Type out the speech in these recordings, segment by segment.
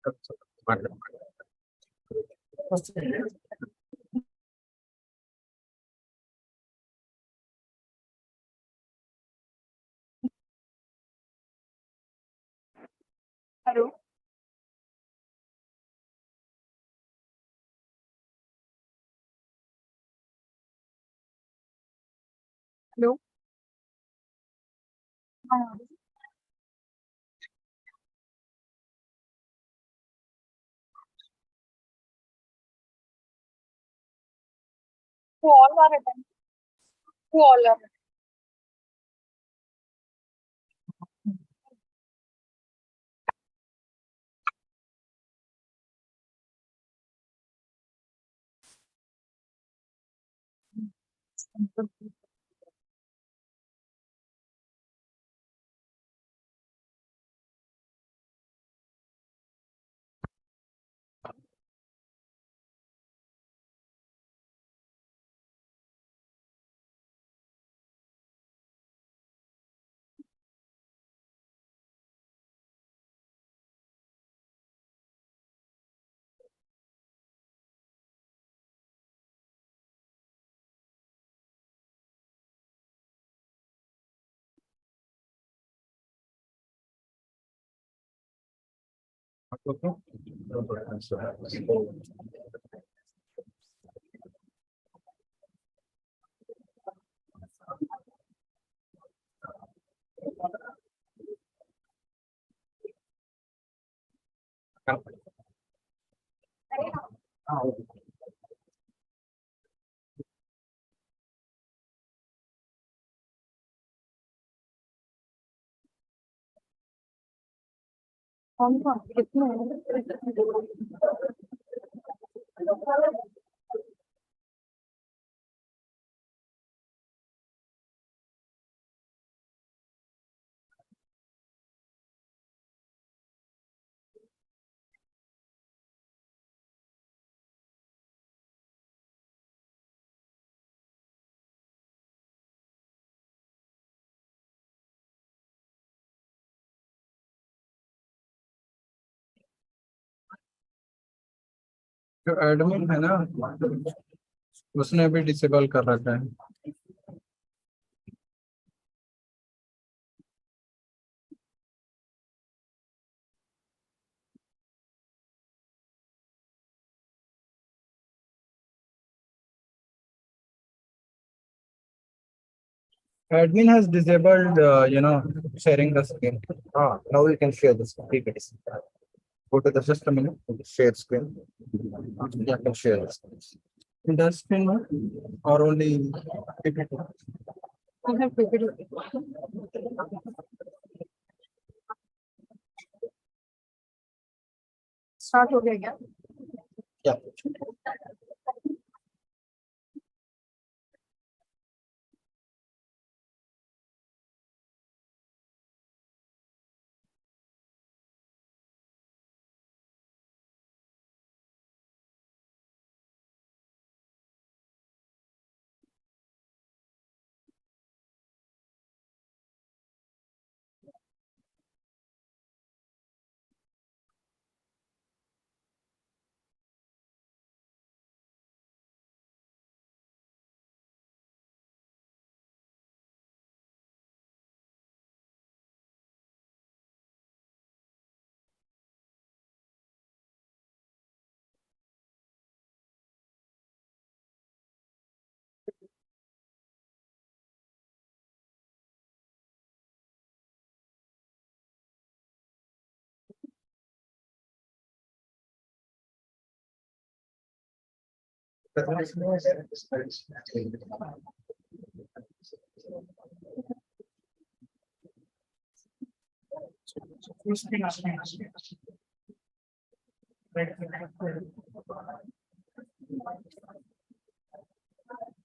Hello. Hello. Who all are attending? Who all are attending? कौन कौन कितने जो एडमिन है ना, उसने भी डिसेबल कर रखा है। Admin has disabled, sharing the screen. Now you can share the screen. Go to the system, share screen. You can share the screen. In the screen, no? Or only PPT? I have PPT. Start हो गया क्या? Yeah.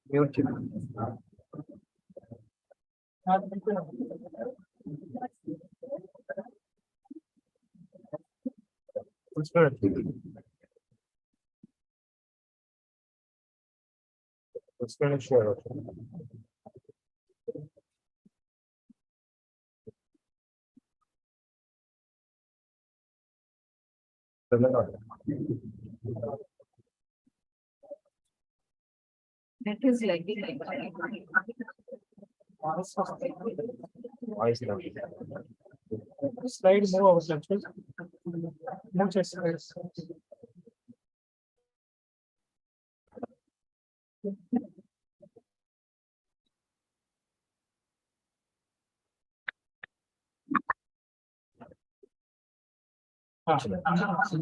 Mute. What's good? What's going to share? That is like Voice level. Slide more ourselves. More exercise.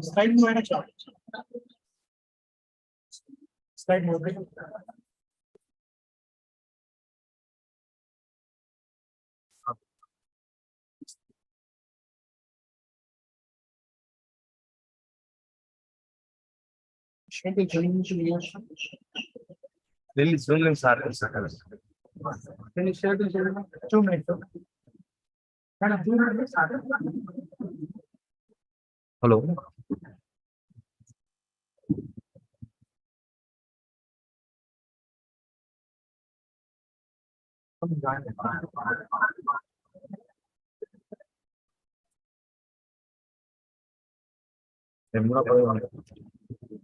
Slide more and a chart. Slide more. Should be changed to the Lily, swim in circles. Can you share the 2 minutes? Madam, 2 minutes. Hello.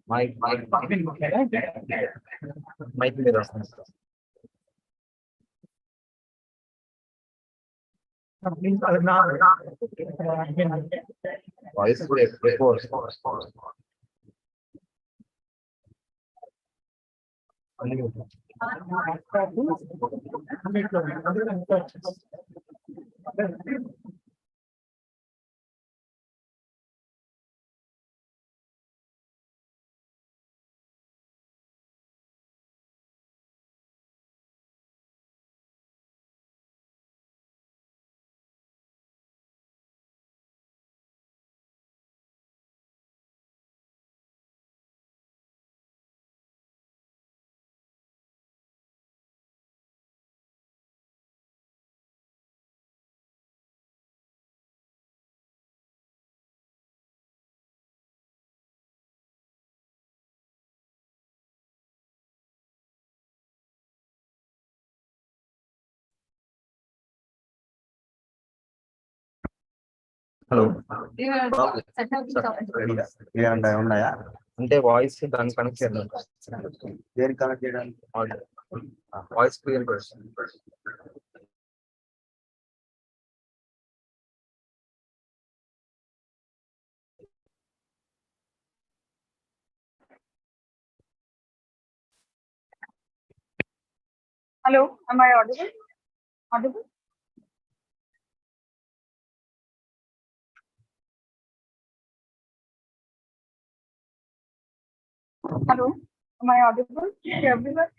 Mike, Mike, voice before. Hello ఉన్నాయా అంటే voice దానికి connect చేయాలి దేనికి connect చేయడానికి voice clear Hello, am I audible? Audible? Hello, am I audible to everyone?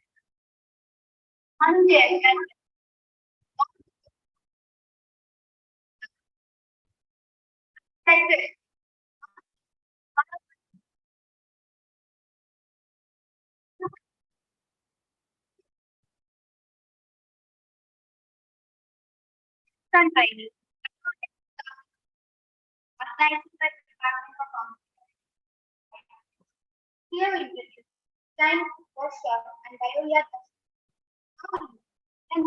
Here we introduce science, workshop, and bioreactor. And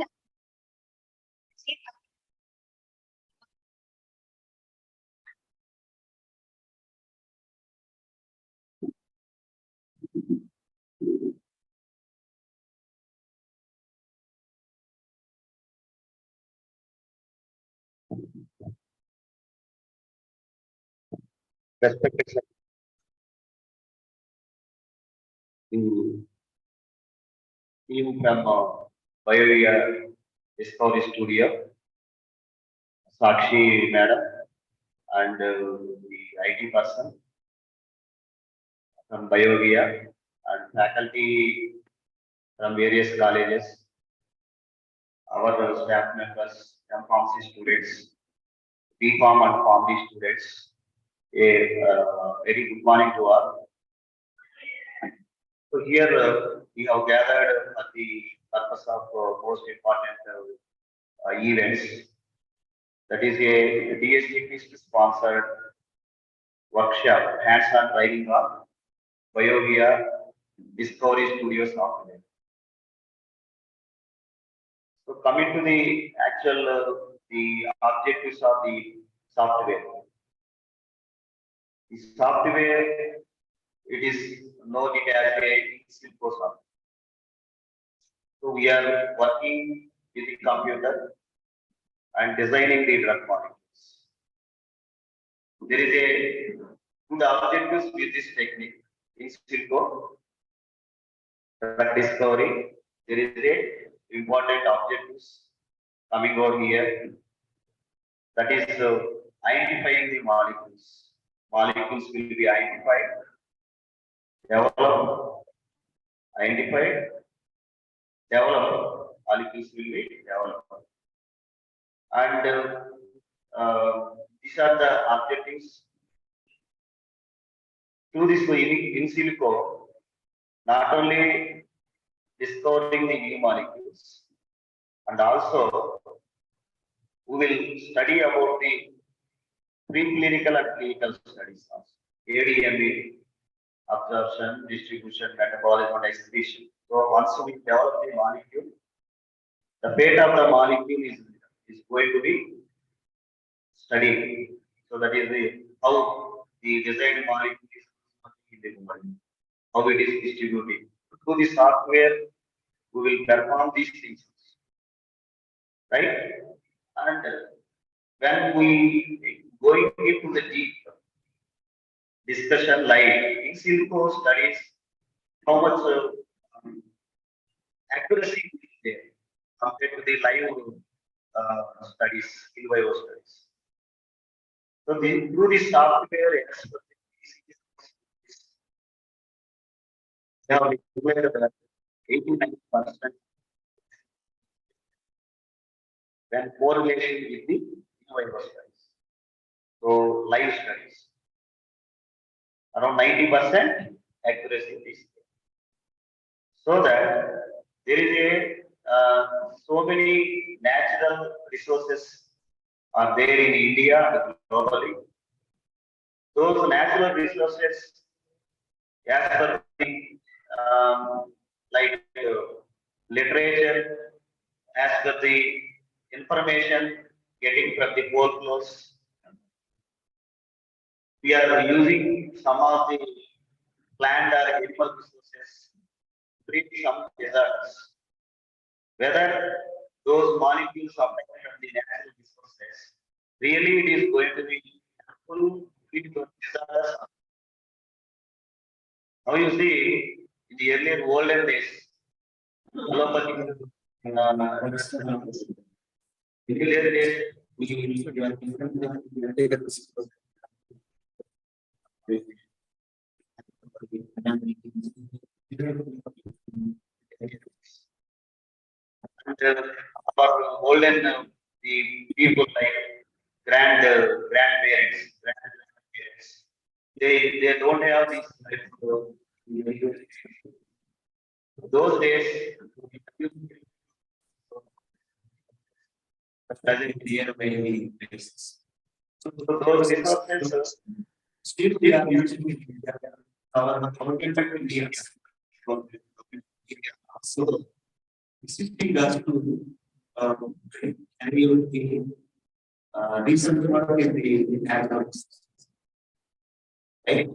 Respected sir, the team from Bioria Discovery Studio, Sakshi Madam, and the IT person from Bioria, and faculty from various colleges, our staff members, pharmacy students, B.Com and PharmD students. A very good morning to all. So here we have gathered for the purpose of most important events. That is a DSTP sponsored workshop, hands-on training of BioVia Discovery Studio software. So coming to the actual the objectives of the software. The software, it is known it as a simple software. So we are working with the computer and designing the drug molecules. There is a good objectives with this technique. In silico drug discovery, there is a important objectives coming over here. That is identifying the molecules. Molecules will be identified, developed, identified, developed. Molecules will be developed. And these are the objectives. Through this in silico, not only discovering the new molecules, and also we will study about the preclinical and clinical studies also. ADME, absorption, distribution, metabolism, and excretion. So once we develop the molecule, the fate of the molecule is going to be studied. So that is the how the designed molecule is working in the body, how it is distributed. Through the software, we will perform these things, right? And when we going into the deep discussion, like in silico studies, how much accuracy is there compared to the live studies, in vivo studies. So through the software, they have declared that 89% when correlation with the in vivo studies. So live studies, around 90% accuracy is there. So that there is a so many natural resources are there in India and globally. Those natural resources, as per the like literature, as per the information getting from the folklores, we are using some of the plant or animal resources to bring some results. Whether those molecules obtained from the natural resources really it is going to be helpful in those disorders. Now you see in the earlier olden days, allopathy, in the earlier days, and our olden the people like grandparents, they don't have this. Those days, present here many places. So those resources still we are using our India. So existing us to carry out the recent work in the agriculture. Right?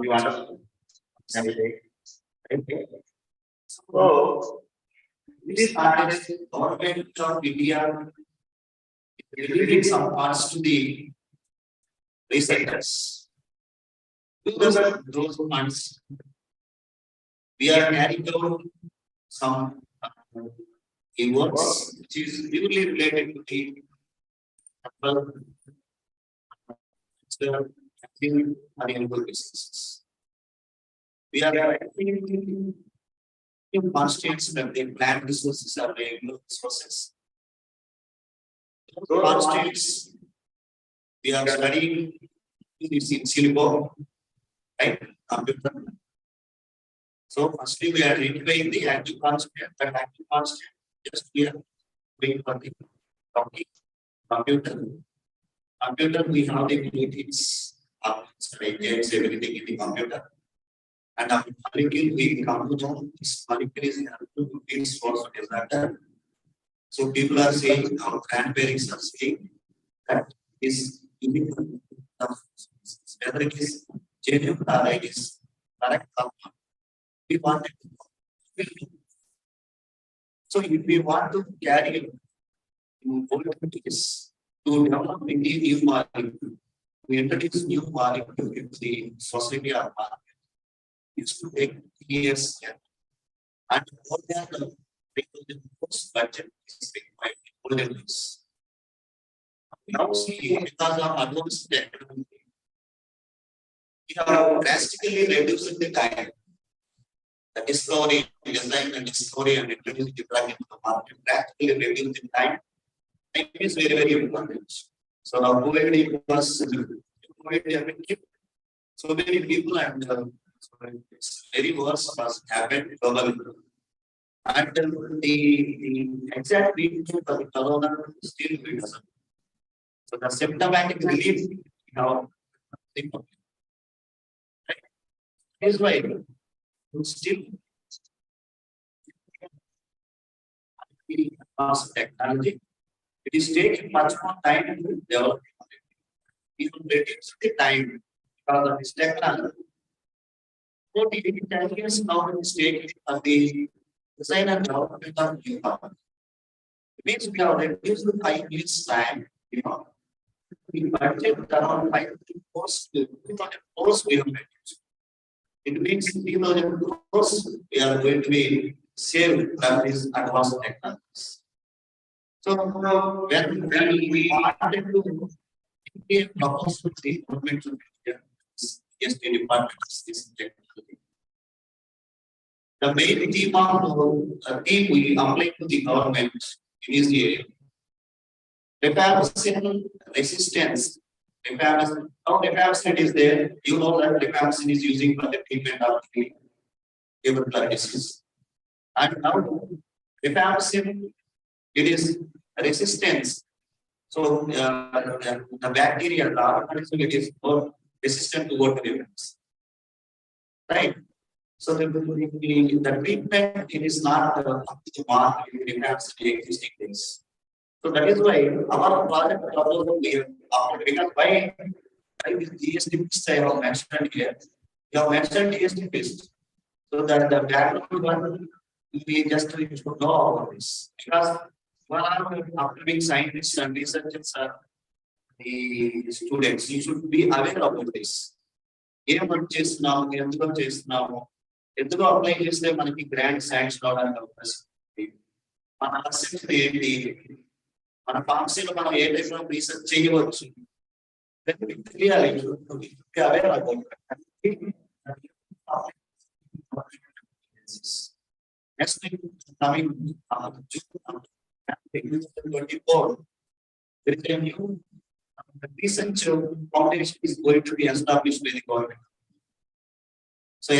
You understand? Okay. So this artist government of India is giving some parts to the researchers. Those funds, we are carrying out some works which is purely related to the renewable resources. We are acting in constraints that the plant resources are renewable resources. Those constraints we are studying this in silico, right? Computer. So firstly we are identifying the active constant. That active constant just we are doing for the computer. Computer we have the abilities of everything in the computer. And our molecule we come to know this molecule is to this source of disaster. So people are saying, our grandparents are saying that is unique. whether it is genuine or it is correct or not. We wanted to know. So if we want to carry volunteers to develop a new molecule, we introduce new molecule into the society or market. It's to take years and more than the most budget is required in olden days. Now see, because of advanced technology, we have drastically reduced the time. The discovery, design and discovery and introduce the drug into the market, drastically reduce the time. Time is very, very important. So now COVID was COVID affected so many people and so it's very worse was happened globally. And the exact treatment of the corona is still good. So the symptomatic relief now is why still advanced technology. It is taking much more time to develop. Even reduce the time because of this technology. So the intelligence now is taking for the design and development of new power. It means we have reduced the 5 years time, we budget around 5 crores, 2,000 crores we have reduced. It means 3,000 crores we are going to be saved from these advanced technologies. So when we wanted to propose to the government of India, yes, the department is this technology. The main theme of theme we applied to the government is the rifampicin resistance. Rifampicin, how rifampicin is there? You know that rifampicin is using for the treatment of the tubercular disease. And now rifampicin, it is resistance. So the bacteria, the organism, it is more resistant to water events. Right? So the treatment it is not up to the mark in the existing things. So that is why our project proposal we have because why this GST list I have mentioned here. You have mentioned GST list. So that the background one we just should know about this. Because one of the upcoming scientists and researchers are the students. You should be aware about this. ఏమని చేస్తున్నాము ఎందుకు చేస్తున్నాము ఎందుకు apply చేస్తే మనకి grant sanction అవడానికి అవకాశం ఉంది మన ఆసక్తి ఏంటి మన ఫార్మసీలో మనం ఏ టైప్ ఆఫ్ రీసెర్చ్ చేయవచ్చు తెలియాలి అవే next coming June 24 there is a new research foundation is going to be established by the government. So,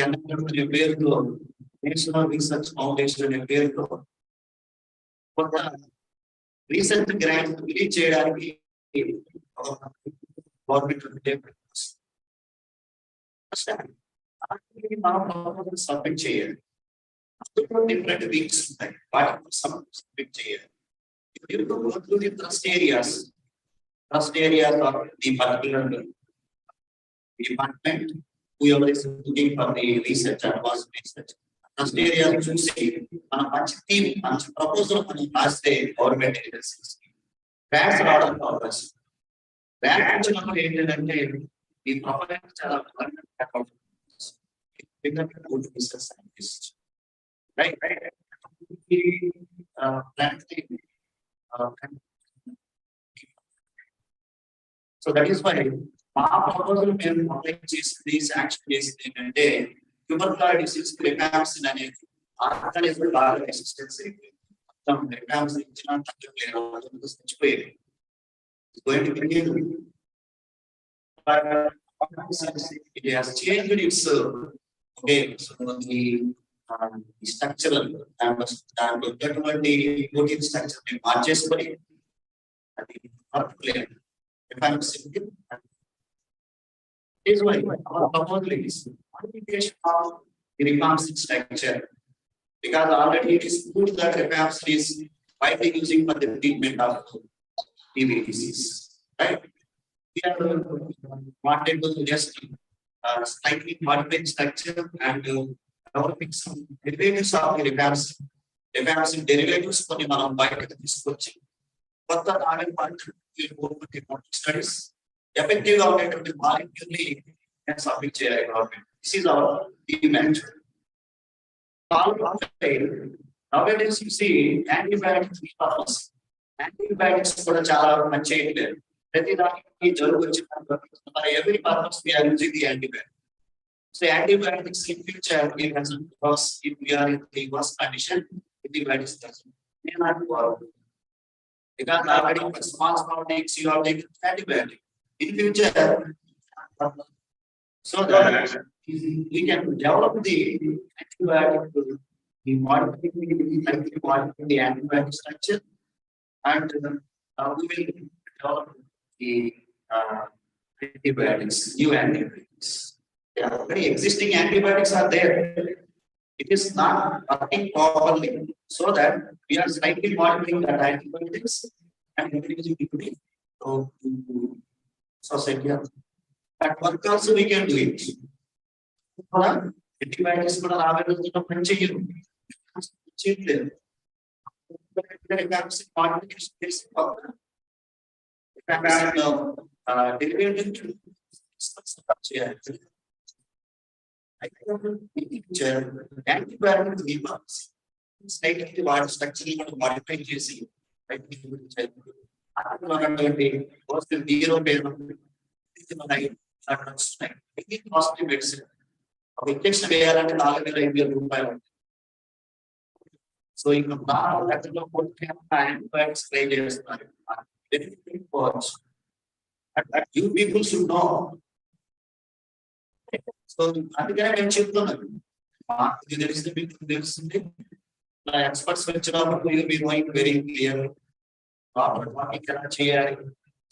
National Research Foundation in recent grants reach government submit different weeks submit you to go through the trust areas of the particular department, whoever is looking for the research, advanced research. Trust areas choosing much team, much proposal for the last day government agencies. Grants are out of progress. Grants are not the proponents are become a good research scientist. Right? So that is why our proposal will these actions in a day. Tubercular disease rifampicin and organism resistance. Some rifampicin is going to be new. But it has changed its okay. So the structural and the protein structure marches for it. Is why our proposal is modification of the rifampicin structure because already it is proved that rifampicin is widely using for the treatment of TB disease. Right? We we are wanted to just slightly modify structure and developing some derivatives of the rifampicin derivatives కొన్ని మనం బయటకు తీసుకొచ్చి కొత్త novel studies effective గా ఉండేటువంటి molecule ని submit చేయాలి government. This is our team. Nowadays you see antibiotics కూడా చాలా మంచి లేదు. ప్రతి దానికి జలుబు వచ్చిన every purpose we are using the antibiotics. So antibiotics in future because if we are in the worst condition, antibiotics doesn't may not work. Because already for small takes you are taking antibiotic. In future, so that we can develop the antibiotic the modifying the antibiotic structure and we will develop the antibiotics, new antibiotics. Yeah, already existing antibiotics are there. It is not working properly, so that we are slightly modifying that antibiotics and introducing it to society. That work also we can do it. Antibiotics కూడా రాబోతున్న పని చేయరు. చేయట్లేదు. Antibiotics slightly వాటి structure కూడా modify చేసి costly medicine ఒక injection వేయాలంటే 4,000-5,000 రూపాయలు. సో ఇంకా లక్షల్లో యాంటీబయాటిక్స్ ట్రై చేస్తున్నారు. You people should know. So అందుకనే నేను చెప్తున్నాను మాకు తెలిసింది మీకు తెలుస్తుంది. ఎక్స్పర్ట్స్ వచ్చినప్పుడు మీరు వెరీ క్లియర్ వాకింగ్ ఎలా చేయాలి,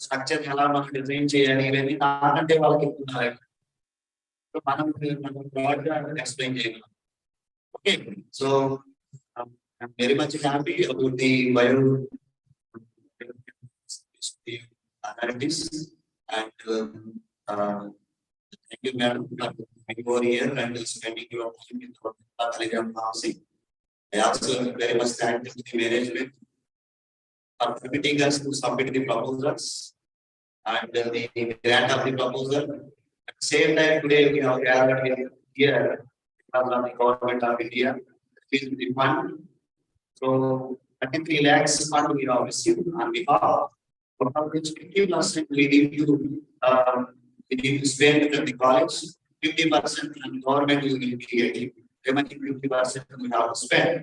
స్ట్రక్చర్ ఎలా మనం డిజైన్ చేయాలి, ఇవన్నీ నాకంటే వాళ్ళకి ఎక్కున్నారు. మనం బ్రాడ్గా ఎక్స్ప్లెయిన్ చేయగలం. Okay, so I'm very much happy about the bio analytics and thank you, madam, for coming over here and spending your time in the Telegram housing. I also very much thank the management for permitting us to submit the proposals and the grant of the proposal. At the same time, today we have gathered here because of the government of India. Please the fund. So 33 lakhs fund we have received on behalf of which 50% we need to spend at the college, 50% from the government we will be getting, remaining 50% we have to spend.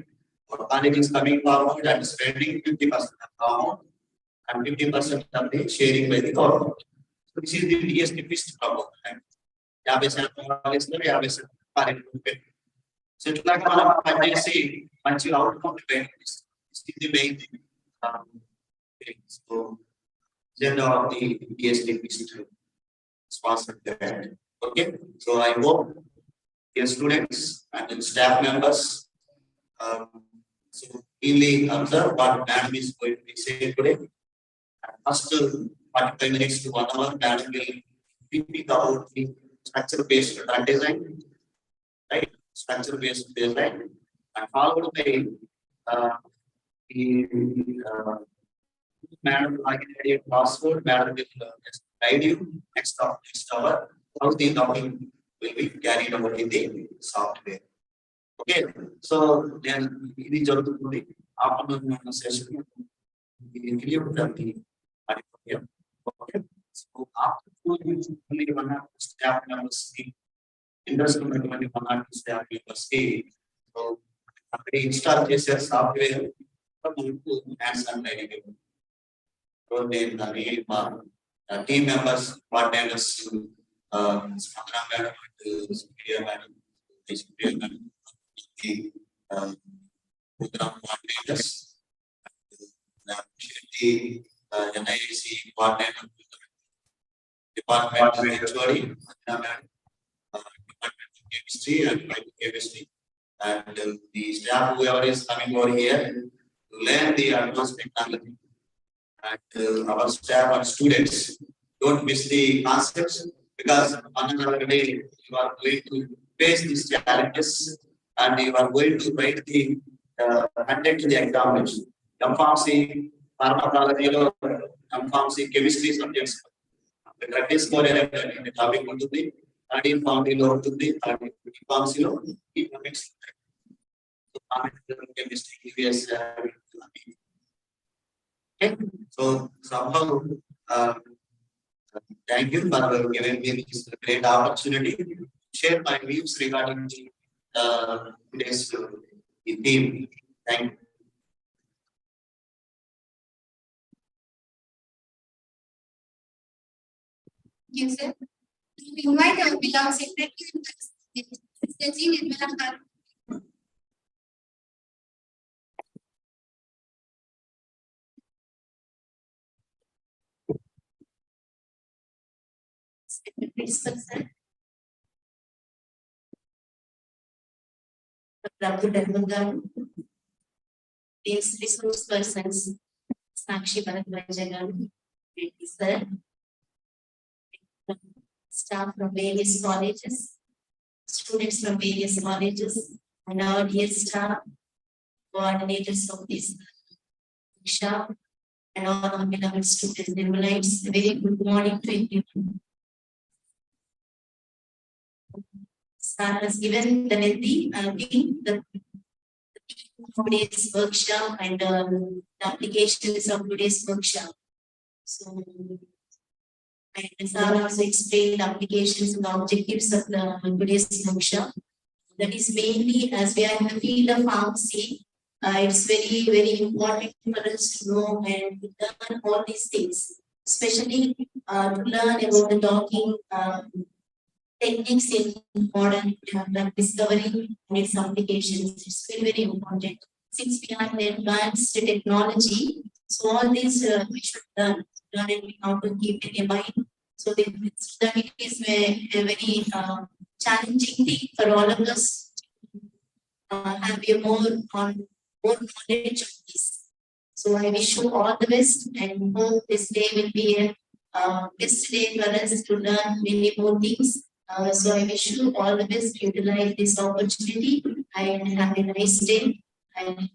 Our college is coming forward and spending 50% of the amount and 50% of the sharing by the government. So this is the DST fixed proposal. 50% college lo 50% parent. So it's like మనం పనిచేసి మంచి outcome the main thing. So agenda of the DST is to sponsor that. Okay, so I hope dear students and staff members so keenly observe what madam is going to be saying today. First 45 minutes to 1 hour, madam will speak about the structure-based drug design, right? Structure-based design, and followed by the madam like a password. Madam will just guide you next hour how the document will be carried over in the software. Okay, so then ఇది జరుగుతుంది afternoon session clear ఉంటుంది. Okay, so after staff members interest ఉన్నటువంటి staff members so అక్కడ install చేసే software మనకు hands on training. So నేను దాన్ని మా టీమ్ మెంబర్స్ కోఆర్డినేటర్స్ స్పందన madam and Supriya madam program coordinators, NIC coordinator, department HOD, department of chemistry and biochemistry, and the staff whoever is coming over here to learn the advanced technology, and our staff and students Don't miss the concepts because another day you are going to face these challenges and you are going to write the content to the examination. Pharmacy, pharmacology, pharmacy, chemistry subjects. The practice score the topic ఉంటుంది third year ఫార్మసీలో ఉంటుంది third ఫార్మసీలో economics chemistry EVS okay so somehow thank you for giving me this great opportunity to share my views regarding today's theme. Thank you. Yes, sir. We invite our beloved secretary and Sakshi Bhardwaj. Secretary, These resource persons, Sakshi Bhardwaj, sir, staff from various colleges, students from various colleges, and our dear staff, coordinators of this workshop, and all our beloved students and Nirmalites. A very good morning to everyone. Sir has given the lengthy the today's workshop and the applications of today's workshop. So, and Sir also explained the applications and the objectives of the today's workshop. That is mainly as we are in the field of pharmacy, it's very, very important for us to know and learn all these things, especially to learn about the docking techniques in modern drug discovery and its applications. It's very, very important. Since we are in advanced technology, so all these we should learn and how to keep it in mind. So that it is a very challenging thing for all of us to have a more knowledge of this. So I wish you all the best and hope this day will be a best day for us to learn many more things. So I wish you all the best, utilize this opportunity and have a nice day and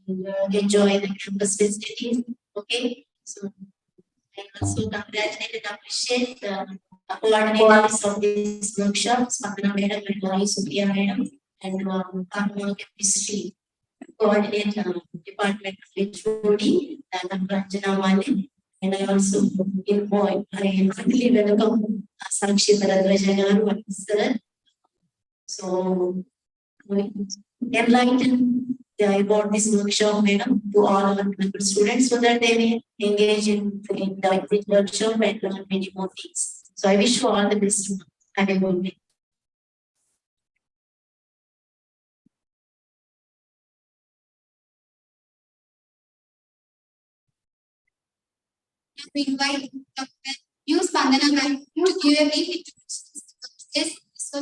enjoy the campus facilities. Okay, so I also congratulate and appreciate the coordinators of this workshop, Spandana Madam and Lori Supriya Madam, and Chemistry Coordinator Department of HOD, and Ranjana Mali. And I also I heartily welcome Sakshi Bhardwaj sir. So, enlighten about this workshop, madam, to all our students so that they may engage in the workshop and learn many more things. So, I wish you all the best. Have a good day. We invite use Spandana Bank to give a brief introduction. Yes, so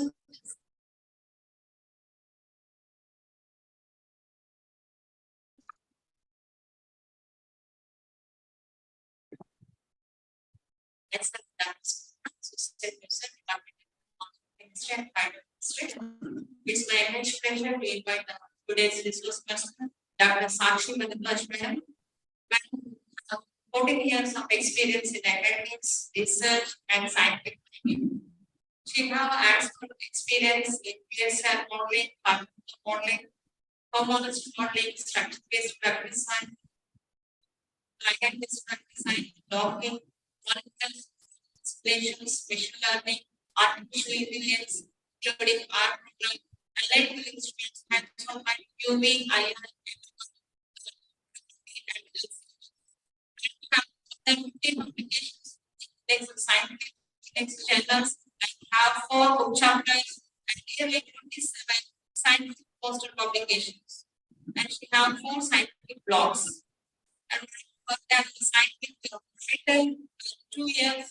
let's have that. It's my immense pleasure to invite today's resource person, Dr. Sakshi Bhardwaj madam. 14 years of experience in academics, research, and scientific writing. She now adds experience in PSR modeling, modeling, hormonal modeling, structure-based drug design, ligand-based drug design, logging, molecular explanations, machine learning, artificial intelligence, including art program, allied with instruments, hands-on UV, IR, applications, scientific journals, and have 4 book chapters and nearly 27 scientific poster publications. And she have 4 scientific blogs. And worked as a scientific writer 2 years,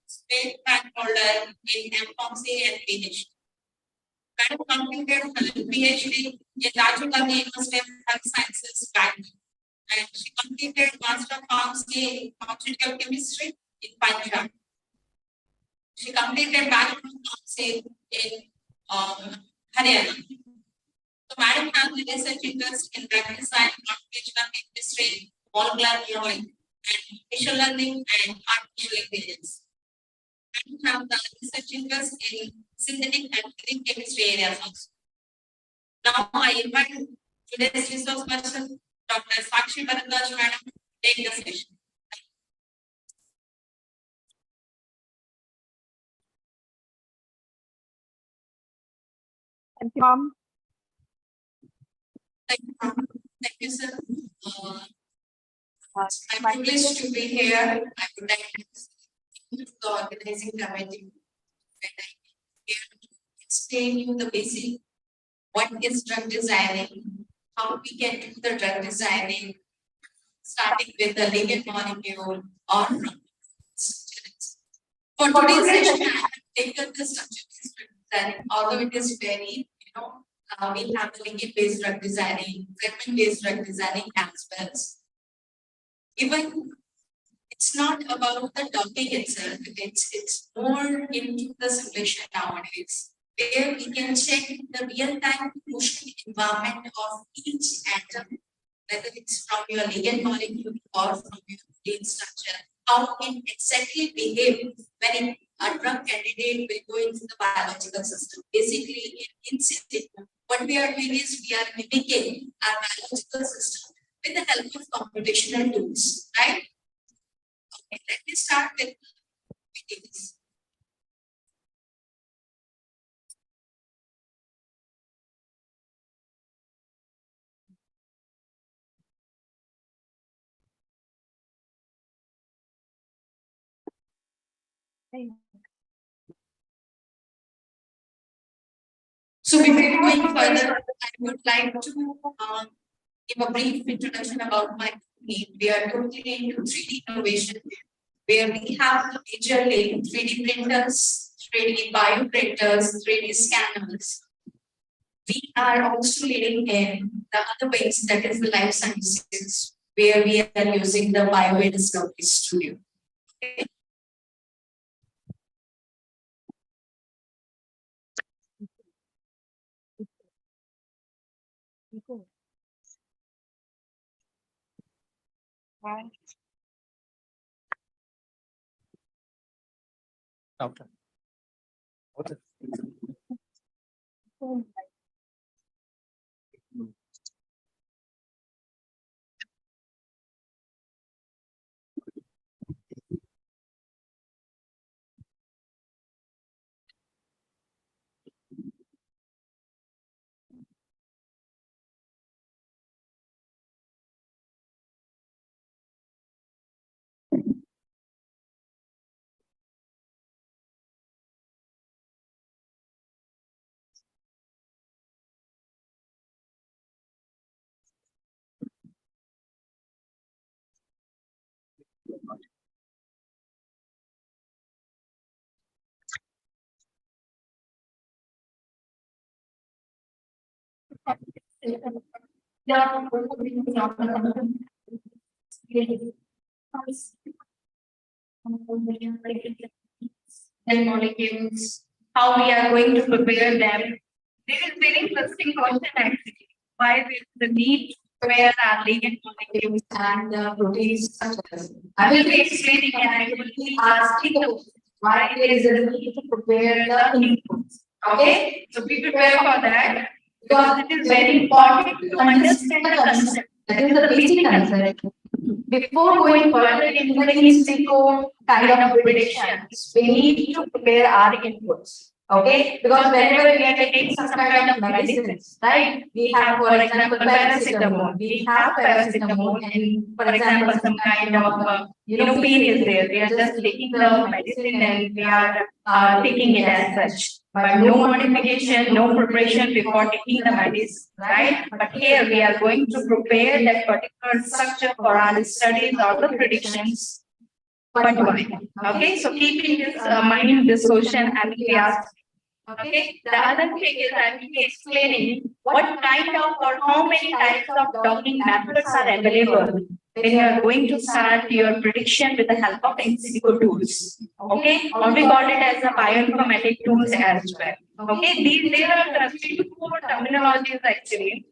state rank holder in pharmacy and PhD. Madam completed her PhD in Rajiv Gandhi University of Health Sciences, Bangalore. And she completed Master of Pharmacy in Pharmaceutical Chemistry in Punjab. She completed bachelor's in Haryana. So Madam has a research interest in drug design, computational chemistry, molecular biology, and machine learning and artificial intelligence. Madam have the research interest in synthetic and green chemistry areas also. Now I invite today's resource person, Dr. Sakshi Bhardwaj, Madam, to take the session. Thank you, ma'am. Thank you, ma'am. Thank you, sir. I'm privileged to be here. I would like to thank the organizing committee and I here to explain you the basic what is drug designing, how we can do the drug designing, starting with the ligand molecule or from students. For today's session, I have taken the structure-based drug designing, although it is very, we have the ligand-based drug designing, fragment-based drug designing as well. Even it's not about the topic itself, it's more into the simulation nowadays, where we can check the real-time motion environment of each atom, whether it's from your ligand molecule or from your protein structure, how it exactly behave when a drug candidate will go into the biological system. Basically, in situ, what we are doing is we are mimicking our biological system with the help of computational tools, right? Okay, let me start with this. So before going further, I would like to give a brief introduction about my company. We are totally into 3D innovation, where we have majorly 3D printers, 3D bioprinters, 3D scanners. We are also leading in the other ways, that is the life sciences, where we are using the bio discovery studio. Okay. Okay. Okay. And molecules, how we are going to prepare them. This is very interesting question actually. Why there is the need to prepare our ligand molecules and protein structures? I will be explaining and I will be asking the question, why there is a need to prepare the inputs. Okay, so be prepared for that because it is very important to understand the concept. That is the basic concept. Before going further into the in-situ kind of predictions, we need to prepare our inputs. Okay, because whenever we are taking some kind of medicines, right? We have, for example, paracetamol. We have paracetamol, and for example, some kind of pain is there. We are just taking the medicine and we are taking it as such. But no modification, no preparation before taking the medicine, right? But here we are going to prepare that particular structure for our studies or the predictions. But why? Okay, so keeping this mind, this question, I will be asked. Okay, the other thing is I will be explaining what kind of or how many types of docking methods are available when you are going to start your prediction with the help of in silico tools. Okay, or we call it as a bioinformatic tools as well. Okay, there are 3 to 4 terminologies actually.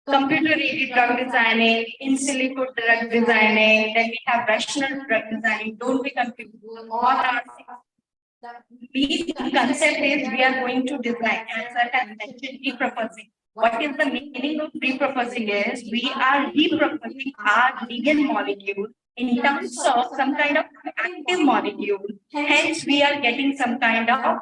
Computer-aided drug designing, in silico drug designing, then we have rational drug designing. Don't be confused. All are the basic concept is we are going to design, as I have mentioned, repurposing. What is the meaning of repurposing is we are repurposing our ligand molecule in terms of some kind of active molecule. Hence, we are getting some kind of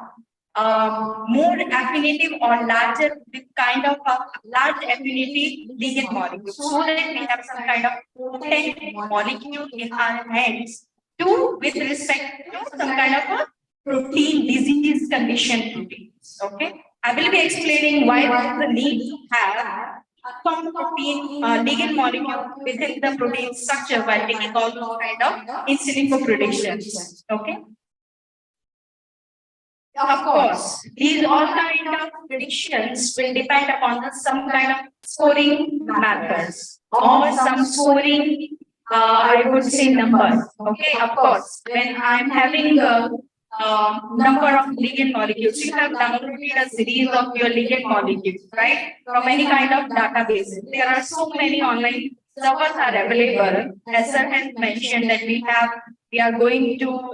more affinitive or larger with kind of a large affinity ligand molecule, so that we have some kind of potent molecule in our hands to with respect to some kind of a protein disease condition proteins. Okay, I will be explaining why there is a need to have some protein ligand molecule within the protein structure while taking all those kind of in silico predictions. Okay. Of course, these all kind of predictions will depend upon some kind of scoring methods or some scoring, I would say numbers. Okay, of course, when I'm having a number of ligand molecules, you have downloaded a series of your ligand molecules, right? From any kind of databases. There are so many online servers are available. As sir has mentioned that we are going to,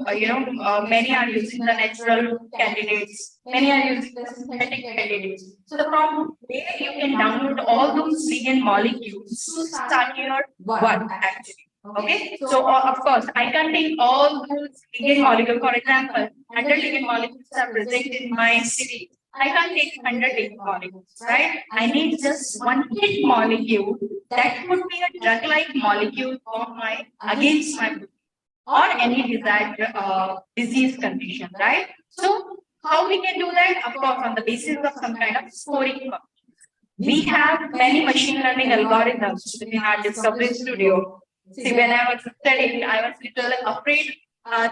many are using the natural candidates, many are using the synthetic candidates. So from there you can download all those ligand molecules to start your work actually. Okay, so of course, I can take all those ligand molecules. For example, 100 ligand molecules are present in my city. I can't take 100 ligand molecules, right? I need just one hit molecule that could be a drug-like molecule for my against my or any desired disease condition, right? So how we can do that? Of course, on the basis of some kind of scoring. We have many machine learning algorithms in our Discovery Studio. See, when I was studying, I was little afraid,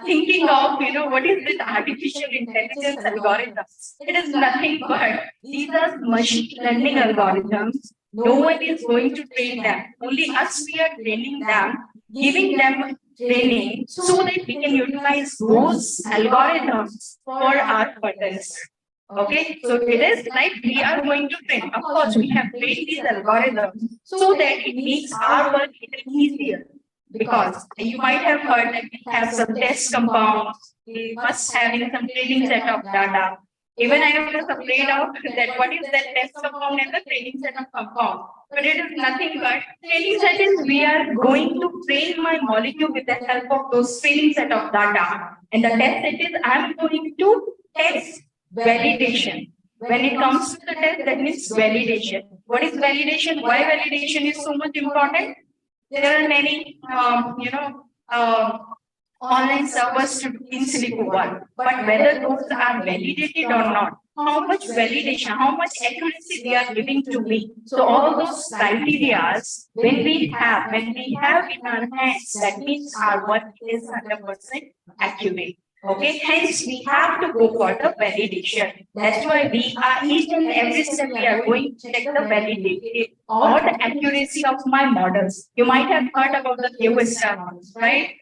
thinking of, what is this artificial intelligence algorithms? It is nothing but these are machine learning algorithms. No one is going to train them. Only us, we are training them, giving them training so that we can utilize those algorithms for our purpose. Okay, so it is like we are going to train. Of course, we have trained these algorithms so that it makes our work little easier. Because you might have heard that we have some test compounds, we must having some training set of data. Even I was afraid of that what is that test compound and the training set of compound. But it is nothing but training set is we are going to train my molecule with the help of those training set of data. And the test set is I am going to test validation. When it comes to the test, that means validation. What is validation? Why validation is so much important? There are many, online servers to in silico work, but whether those are validated or not, how much validation, how much accuracy they are giving to me. So all those criteria, when we have in our hands, that means our work is 100% accurate. Okay, hence we have to go for the validation. That's why we are each and every step we are going to check the validity or the accuracy of my models. You might have heard about the QSR models, right?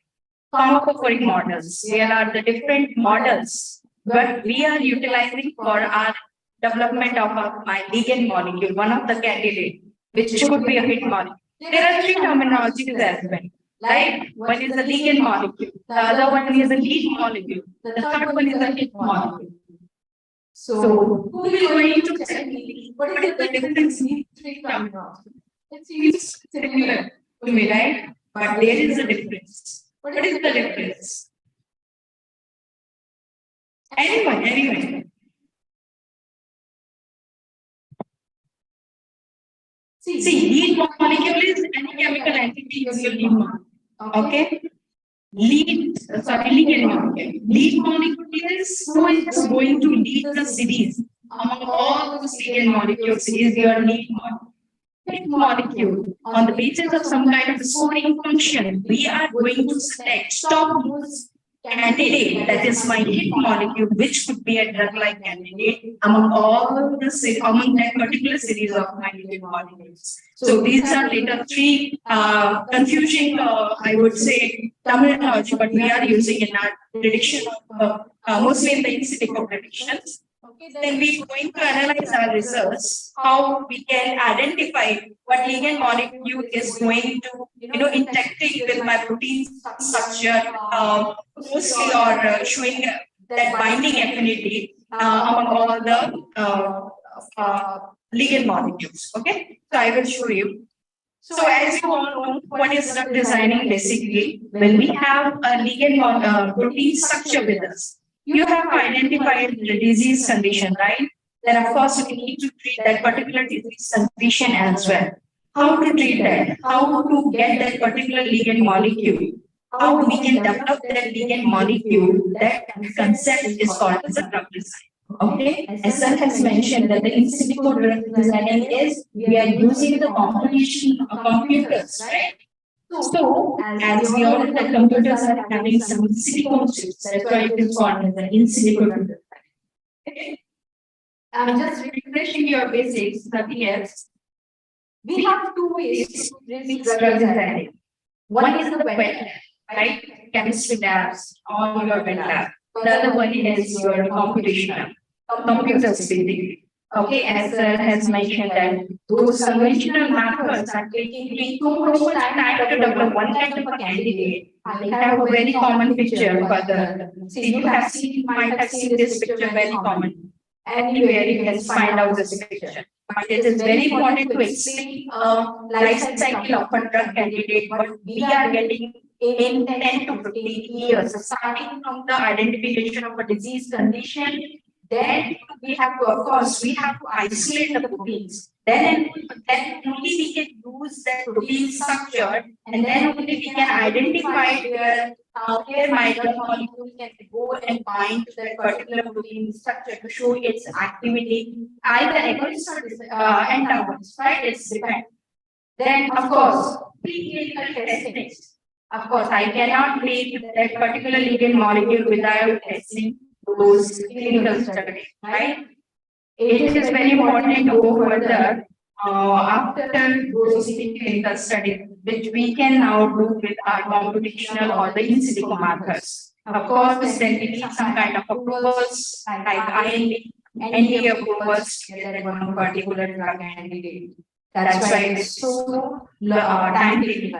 Pharmacophoric models. There are the different models, but we are utilizing for our development of my ligand molecule, one of the candidate, which could be a hit molecule. There are 3 terminologies as well. Right? One is a ligand molecule, the other one is a lead molecule, the third one is a hit molecule. So, who is going to tell me what is the difference in 3 terminologies? It seems similar to me, right? But there is a difference. What is the difference? Anyone? See, lead molecule is any chemical entity is your lead molecule. Okay. Ligand molecule. Lead molecule is who is going to lead the series among all those ligand molecules is your lead molecule. Hit molecule on the basis of some kind of scoring function, we are going to select stop those candidate, that is my hit molecule, which could be a drug-like candidate among all the among that particular series of my hit molecules. So these are later three confusing, I would say, terminology, but we are using in our prediction of mostly in the in silico predictions. Okay, then we're going to analyze our results, how we can identify what ligand molecule is going to, interacting with my protein structure, mostly or showing that binding affinity among all the ligand molecules. Okay, so I will show you. So as you all know, what is drug designing basically? When we have a ligand protein structure with us, you have identified the disease condition, right? Then of course we need to treat that particular disease condition as well. How to treat that? How to get that particular ligand molecule? How we can develop that ligand molecule? That concept is called as a drug design. Okay, as Sir has mentioned that the in silico drug designing is we are using the combination of computers, right? So, as we all know, that computers are having some silicon chips, that's why it is called as an in silico drug design. Okay. I'm just refreshing your basics, nothing else. We have two ways to treat drug designing. One is the wet lab, right? Chemistry labs or your wet lab. The other one is your computational, computers basically. Okay, as has mentioned that those conventional methods are taking too much time to develop one kind of a candidate. They have a very common picture for the. See, you have seen, might have seen this picture very common. Anywhere you can find out this picture. But it is very important to explain life cycle of a drug candidate, what we are getting in 10 to 15 years, starting from the identification of a disease condition. Then we have to, of course, we have to isolate the proteins. Then only we can use that protein structure, and then only we can identify where my drug molecule can go and bind to that particular protein structure to show its activity, either agonist or antagonist, right? It's depends. Then, of course, preclinical testing. Of course, I cannot make that particular ligand molecule without testing those clinical studies, right? It is very important to go further after those clinical studies, which we can now do with our computational or the in silico methods. Of course, then we need some kind of approvals like IND, NDA approvals to get that one particular drug candidate. That's why it's so time taking.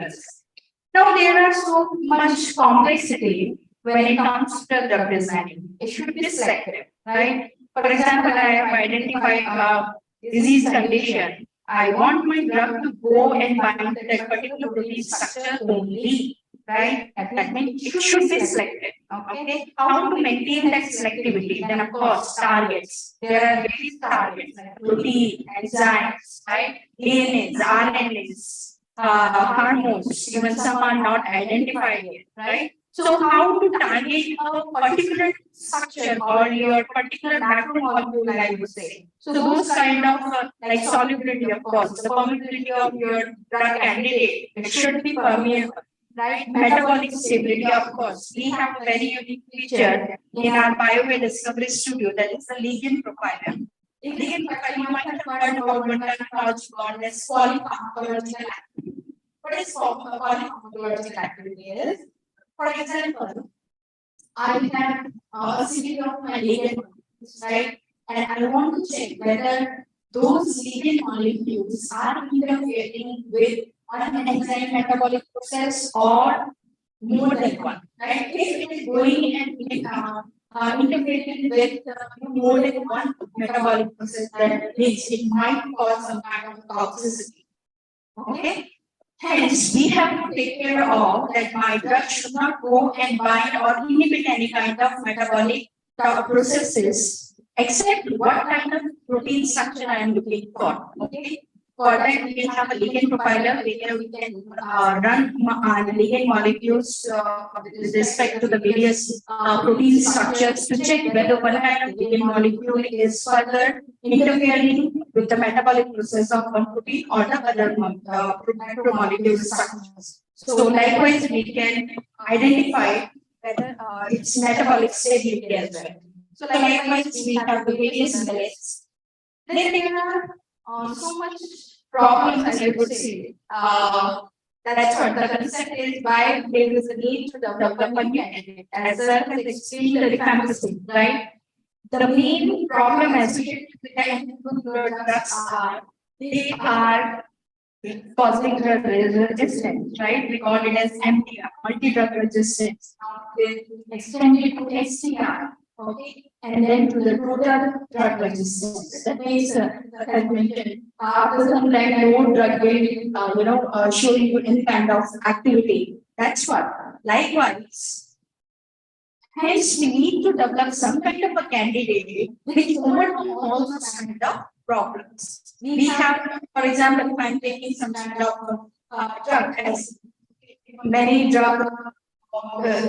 Now there are so much complexity when it comes to drug designing. It should be selective, right? For example, I have identified a disease condition. I want my drug to go and bind that particular disease structure only, right? That means it should be selective. Okay. How to maintain that selectivity? Then of course targets. There are various targets like protein, enzymes, right? DNAs, RNAs, hormones. Even some are not identified yet, right? So how to target a particular structure or your particular macromolecule, I would say. So those kind of like solubility, of course, the permeability of your drug candidate, it should be permeable, right? Metabolic stability, of course. We have a very unique feature in our Bioway Discovery Studio, that is the ligand profiler. Ligand profiler, you might have heard about one terminology called as polypharmacological activity. What is polypharmacological activity is? For example, I have a series of my ligand molecules, right? And I want to check whether those ligand molecules are interfering with one enzyme metabolic process or more than one, right? If it is going and interfering with more than one metabolic process, that means it might cause some kind of toxicity. Okay. Hence, we have to take care of that my drug should not go and bind or inhibit any kind of metabolic processes, except what kind of protein structure I am looking for. Okay. For that, we have a ligand profiler where we can run ligand molecules with respect to the various protein structures to check whether one kind of ligand molecule is further interfering with the metabolic process of one protein or the other macromolecule structures. So likewise, we can identify whether its metabolic stability as well. So likewise, we have the various millets. Then there are so much problems, I would say. That's what the concept is, why there is a need to develop a new candidate. As sir has explained the rifampicin, right? The main problem associated with the antifungal drugs are they are causing drug resistance, right? We call it as MDR, multi-drug resistance. Now they extend it to STR, okay, and then to the total drug resistance. That means, as mentioned, after some time, no drug will, show you any kind of activity. That's what. Likewise. Hence, we need to develop some kind of a candidate which overcome all those kind of problems. We have, for example, if I'm taking some kind of drug, as many drug,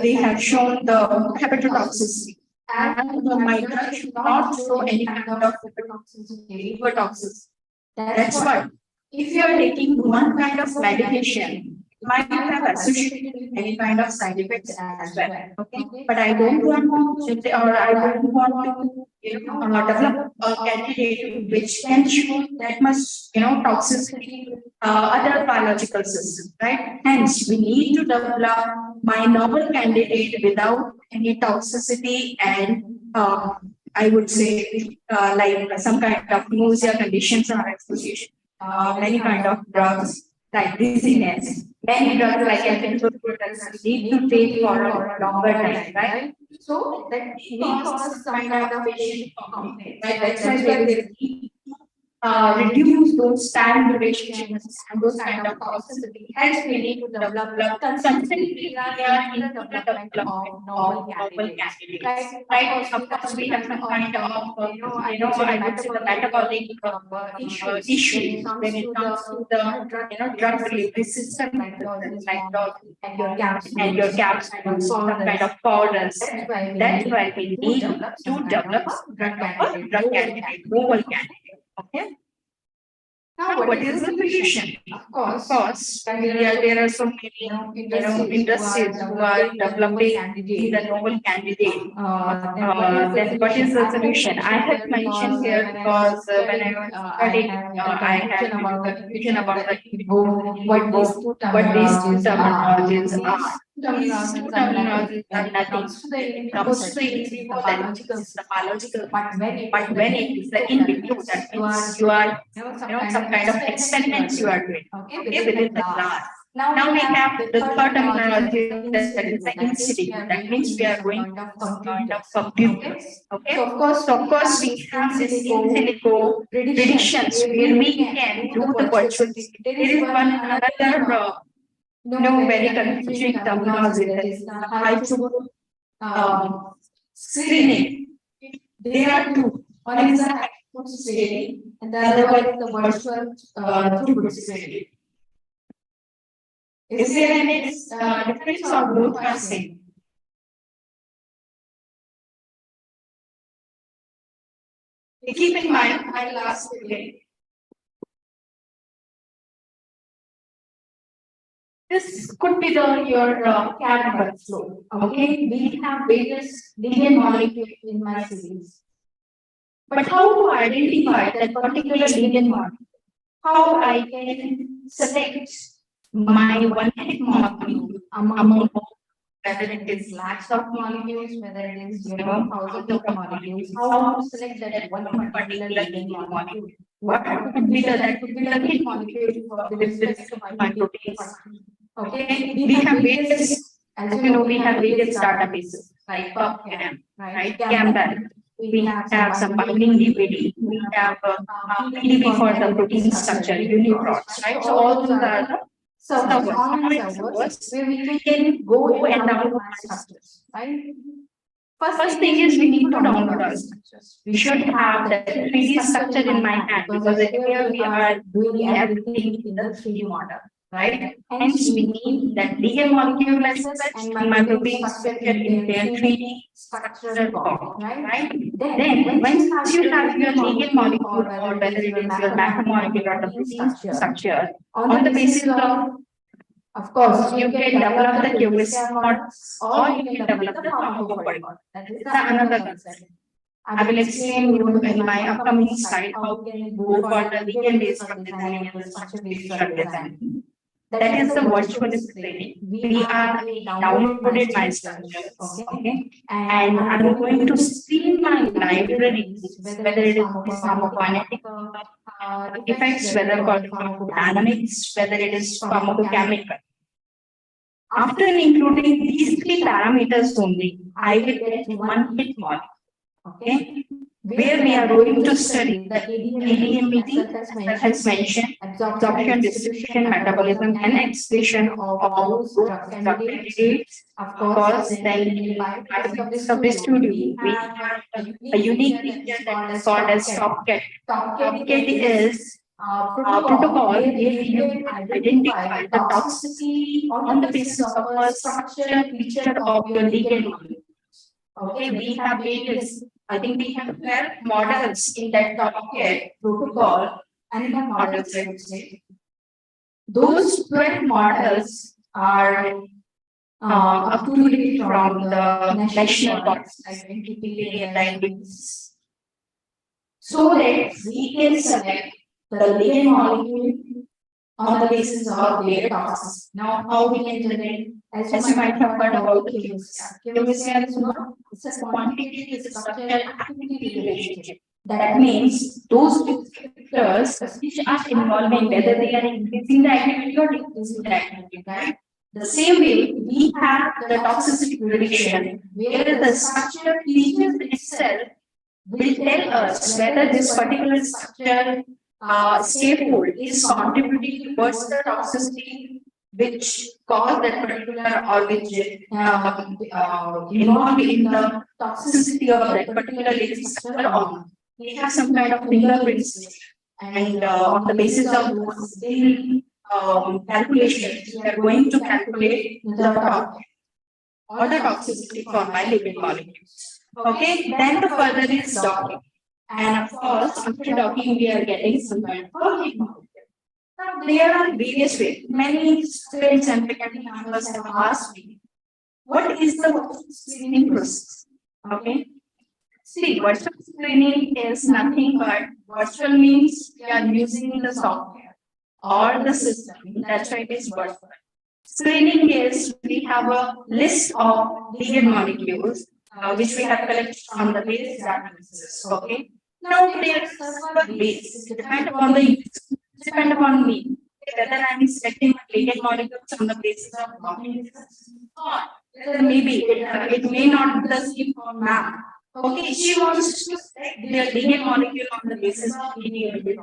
they have shown the hepatotoxicity. And my drug should not show any kind of hepatotoxicity, liver toxicity. That's why. If you are taking one kind of medication, it might have associated with any kind of side effects as well. Okay, but I don't want to, or I don't want to, develop a candidate which can show that much, toxicity, other biological systems, right? Hence, we need to develop my novel candidate without any toxicity and, I would say, like some kind of nausea conditions or exposition. Many kind of drugs like dizziness. Many drugs like drugs need to take for a longer time, right? So that may cause some kind of patient complaint, right? That's why there is need to reduce those time durations and those kind of toxicity. Hence, we need to develop consistently in the development of novel candidates. Right? Of course, we have some kind of, I would say the metabolic issues when it comes to the drug delivery system, like the and your caps and some kind of powders. That's why we need to develop a drug candidate, novel candidate. Okay. Now, what is the solution? Of course, there are so many industries who are developing the novel candidate. Then what is the solution? I have mentioned here because when I was studying, I had the vision about what these two terminologies are. These two terminologies are nothing. It comes to the in vivo, that is the biological, but when it is the in vitro, that means you are, some kind of experiments you are doing, okay, within the class. Now we have the third terminology, that is the in situ. That means we are going to some kind of computers. Okay. So of course, we have this in silico predictions where we can do the virtual. There is one another very confusing terminology, that is the high throughput screening. There are two. One is the high throughput screening, and the other one is the virtual throughput screening. Is there any difference or both are same? Keep in mind, I'll ask you again. This could be your CAD workflow. Okay, we have various ligand molecules in my series. But how to identify that particular ligand molecule? How I can select my one hit molecule among whether it is lakhs of molecules, whether it is thousands of molecules, how to select that one particular ligand molecule? What could be that could be the hit molecule for this my proteins? Okay, we have various, as you know, we have various databases like PubChem, right? ChemDial. We have some binding DVD. We have PDB for the protein structure, Uniprot, right? So all those are the servers, online servers, where we can go and download structures, right? First thing is we need to download our structures. We should have the 3D structure in my hand, because here we are doing everything in the 3D model, right? Hence, we need that ligand molecule as such and my protein structure in their 3D structural form, right? Then, once you have your ligand molecule, or whether it is your macromolecule or the protein structure, on the basis of Of course, you can develop the QSR models or you can develop the pharmacopoeia model. That is another concept. I will explain you in my upcoming slide how we can go for the ligand based drug designing and the structure based drug designing. That is the virtual screening. We are downloaded my structures, okay? And I'm going to screen my libraries, whether it is pharmacokinetic effects, whether pharmacodynamics, whether it is pharmacochemical. After including these three parameters only, I will get one hit model, okay? Where we are going to study the ADMET that has mentioned absorption, distribution, metabolism, and excretion of those drug candidates. Of course, then of this studio, we have a unique feature that is called as TopCat. TopCat is protocol where we can identify the toxicity on the basis of a structural feature of your ligand molecule. Okay, we have various, I think we have 12 models in that TopCat protocol, animal models, I would say. Those 12 models are up to date from the national policies, identity and libraries, so that we can select the ligand molecule on the basis of their toxicity. Now, how we can generate, as you might have heard about the QSR. QSR is what? It's a quantitative structural activity relationship. That means those factors which are involving whether they are increasing the activity or decreasing the activity, right? The same way, we have the toxicity prediction, where the structural features itself will tell us whether this particular structure scaffold is contributing towards the toxicity which cause that particular or which involved in the toxicity of that particular living structure or not. We have some kind of fingerprints, and on the basis of those calculations, we are going to calculate the or the toxicity for my living molecules. Okay, then the further is docking. And of course, after docking, we are getting some kind of a molecule. Now, there are various ways. Many students and faculty members have asked me, what is the screening process? Okay. See, virtual screening is nothing but virtual means we are using the software or the system. That's why it is virtual. Screening is we have a list of ligand molecules which we have collected from the various databases. Okay. Now there are several ways. It depends upon the user, depend upon me. Whether I am selecting ligand molecules on the basis of blocking distance or maybe it may not be the same for ma'am. Okay, she wants to select their ligand molecule on the basis of ADMET,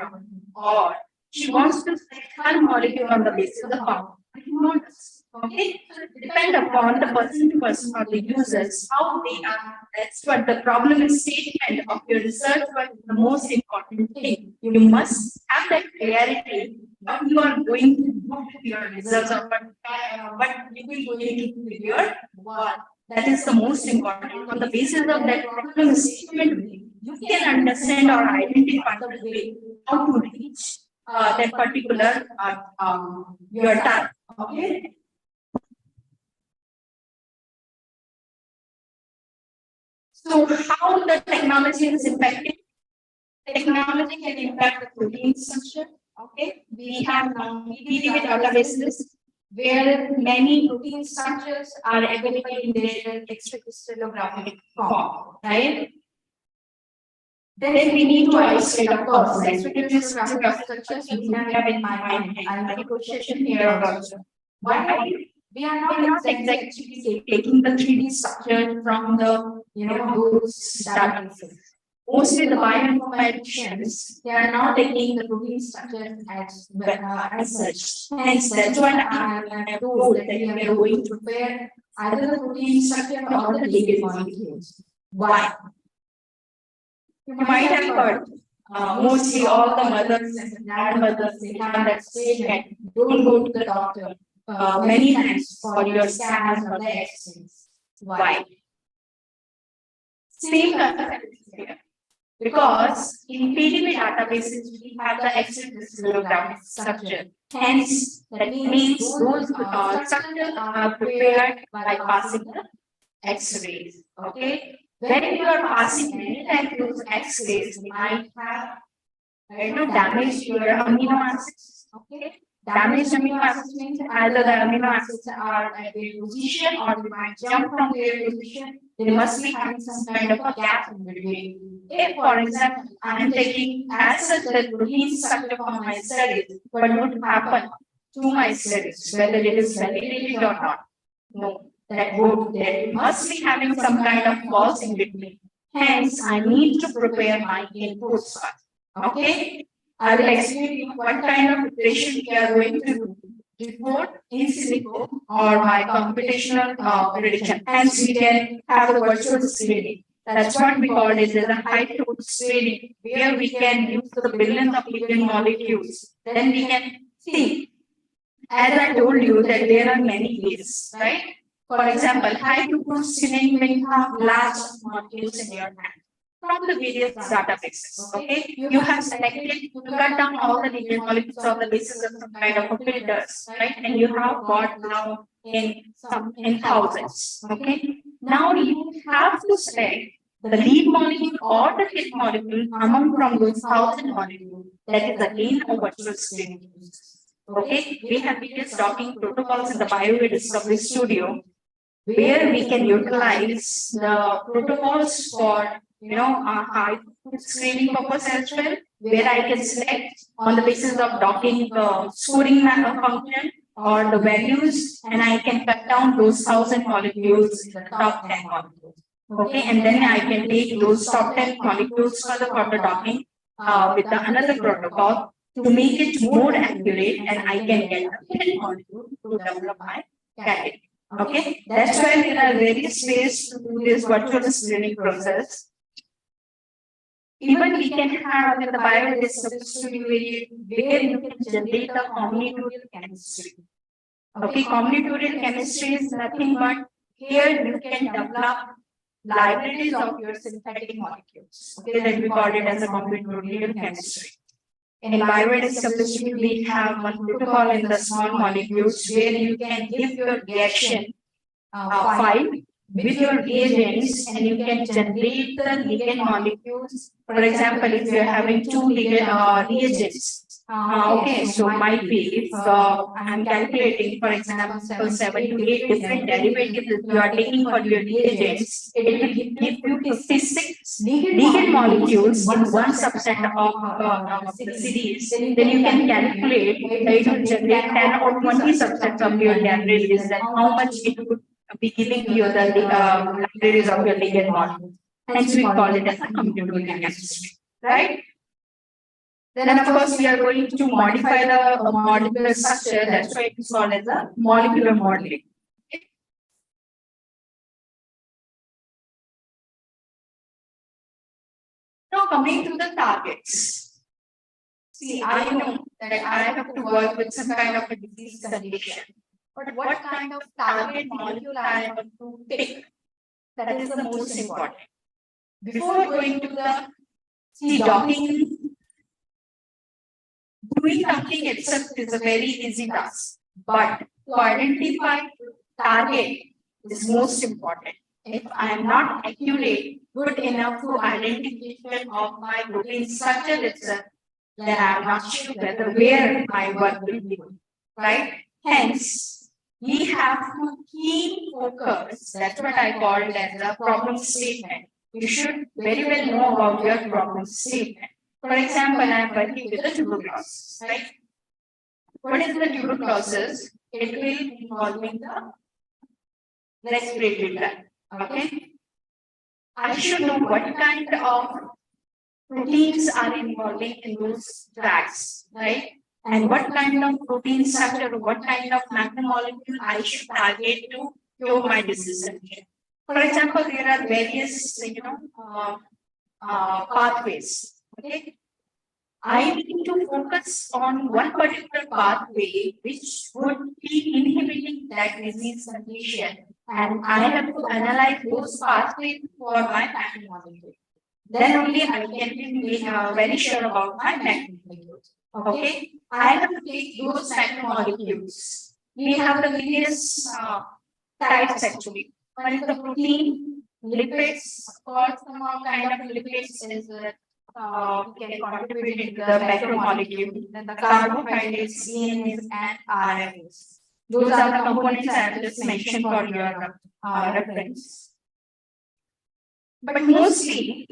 or she wants to select her molecule on the basis of the pharmacokinetic. Okay, so it depends upon the person to person or the users how they are. That's what the problem is statement of your research. But the most important thing, you must have that clarity what you are going to do with your results or what you will going to do with your work. That is the most important. On the basis of that problem statement, you can understand or identify the way how to reach that particular your target. Okay. So how the technology is impacting? Technology can impact the protein structure. Okay, we have now PDB databases where many protein structures are available in their extracrystallographic form, right? Then we need to isolate, of course, the extracrystallographic structures we have in my mind. I have a question here also. Why we are not exactly taking the 3D structure from the those databases? Mostly the bioinformaticians, they are not taking the protein structure as such. Hence, that's what I have told that we are going to prepare either the protein structure or the ligand molecules. Why? You might have heard mostly all the mothers and grandmothers, they have that statement, don't go to the doctor many times for your scans or the X-rays. Why? Same concept here. Because in PDB databases, we have the extracrystallographic structure. Hence, that means those structures are prepared by passing the X-rays. Okay. When you are passing any type of X-rays, they might have damage to your amino acids. Okay. Damaged amino acids means either the amino acids are at their position or they might jump from their position. They must be having some kind of a gap in between. If, for example, I am taking as such the protein structure for my studies, what would happen to my studies, whether it is validated or not? No, that would they must be having some kind of pause in between. Hence, I need to prepare my inputs first. Okay. I will explain you what kind of preparation we are going to do before in silico or my computational prediction. Hence, we can have a virtual screening. That's what we call it as a high throughput screening, where we can use the billions of living molecules. Then we can see, as I told you, that there are many ways, right? For example, high throughput screening when you have large molecules in your hand from the various databases. Okay, you have selected to cut down all the linear molecules on the basis of some kind of filters, right? And you have got now in thousands. Okay, now you have to select the lead molecule or the hit molecule among from those 1,000 molecules. That is again a virtual screening. Okay, we have various docking protocols in the Biodiscovery Studio where we can utilize the protocols for high screening purpose as well, where I can select on the basis of docking the scoring function or the values, and I can cut down those 1,000 molecules in the top 10 molecules. Okay, and then I can take those top 10 molecules for the docking with another protocol to make it more accurate, and I can get a hidden molecule to develop my candidate. Okay, that's why there are various ways to do this virtual screening process. Even we can have in the Biodiscovery Studio where you can generate the combinatorial chemistry. Okay, combinatorial chemistry is nothing but here you can develop libraries of your synthetic molecules. Okay, that we call it as a combinatorial chemistry. In Biodiscovery Studio, we have one protocol in the small molecules where you can give your reaction file with your reagents, and you can generate the ligand molecules. For example, if you are having two ligand reagents, okay, so might be if I am calculating, for example, 7 to 8 different derivatives that you are taking for your reagents, it will give you 56 ligand molecules in one subset of the series. Then you can calculate it will generate 10 or 20 subsets of your derivatives, and how much it would be giving you the libraries of your ligand molecule. Hence, we call it as a computational chemistry, right? Then, of course, we are going to modify the molecular structure. That's why it's called as a molecular modeling. Now, coming to the targets. See, I know that I have to work with some kind of a disease condition. But what kind of target molecule I have to pick? That is the most important. Before going to the docking, doing docking itself is a very easy task. But to identify target is most important. If I am not accurate, good enough to identification of my protein structure itself, then I am not sure where my work will be good. Right? Hence, we have to keep focus. That's what I call it as a problem statement. You should very well know about your problem statement. For example, I am working with the tuberculosis, right? What is the tuberculosis? It will involving the respiratory tract. Okay. I should know what kind of proteins are involving in those tracts, right? And what kind of protein structure, what kind of macromolecule I should target to cure my disease. For example, there are various, pathways. Okay, I need to focus on one particular pathway which would be inhibiting that disease condition, and I have to analyze those pathways for my pattern molecule. Then only I can be very sure about my pattern molecule. Okay, I have to take those macromolecules. We have the various types actually. One is the protein, lipids, of course, some kind of lipids is can contribute into the macromolecule. Then the carbohydrates, DNAs, and RNAs. Those are the components I have just mentioned for your reference. But mostly,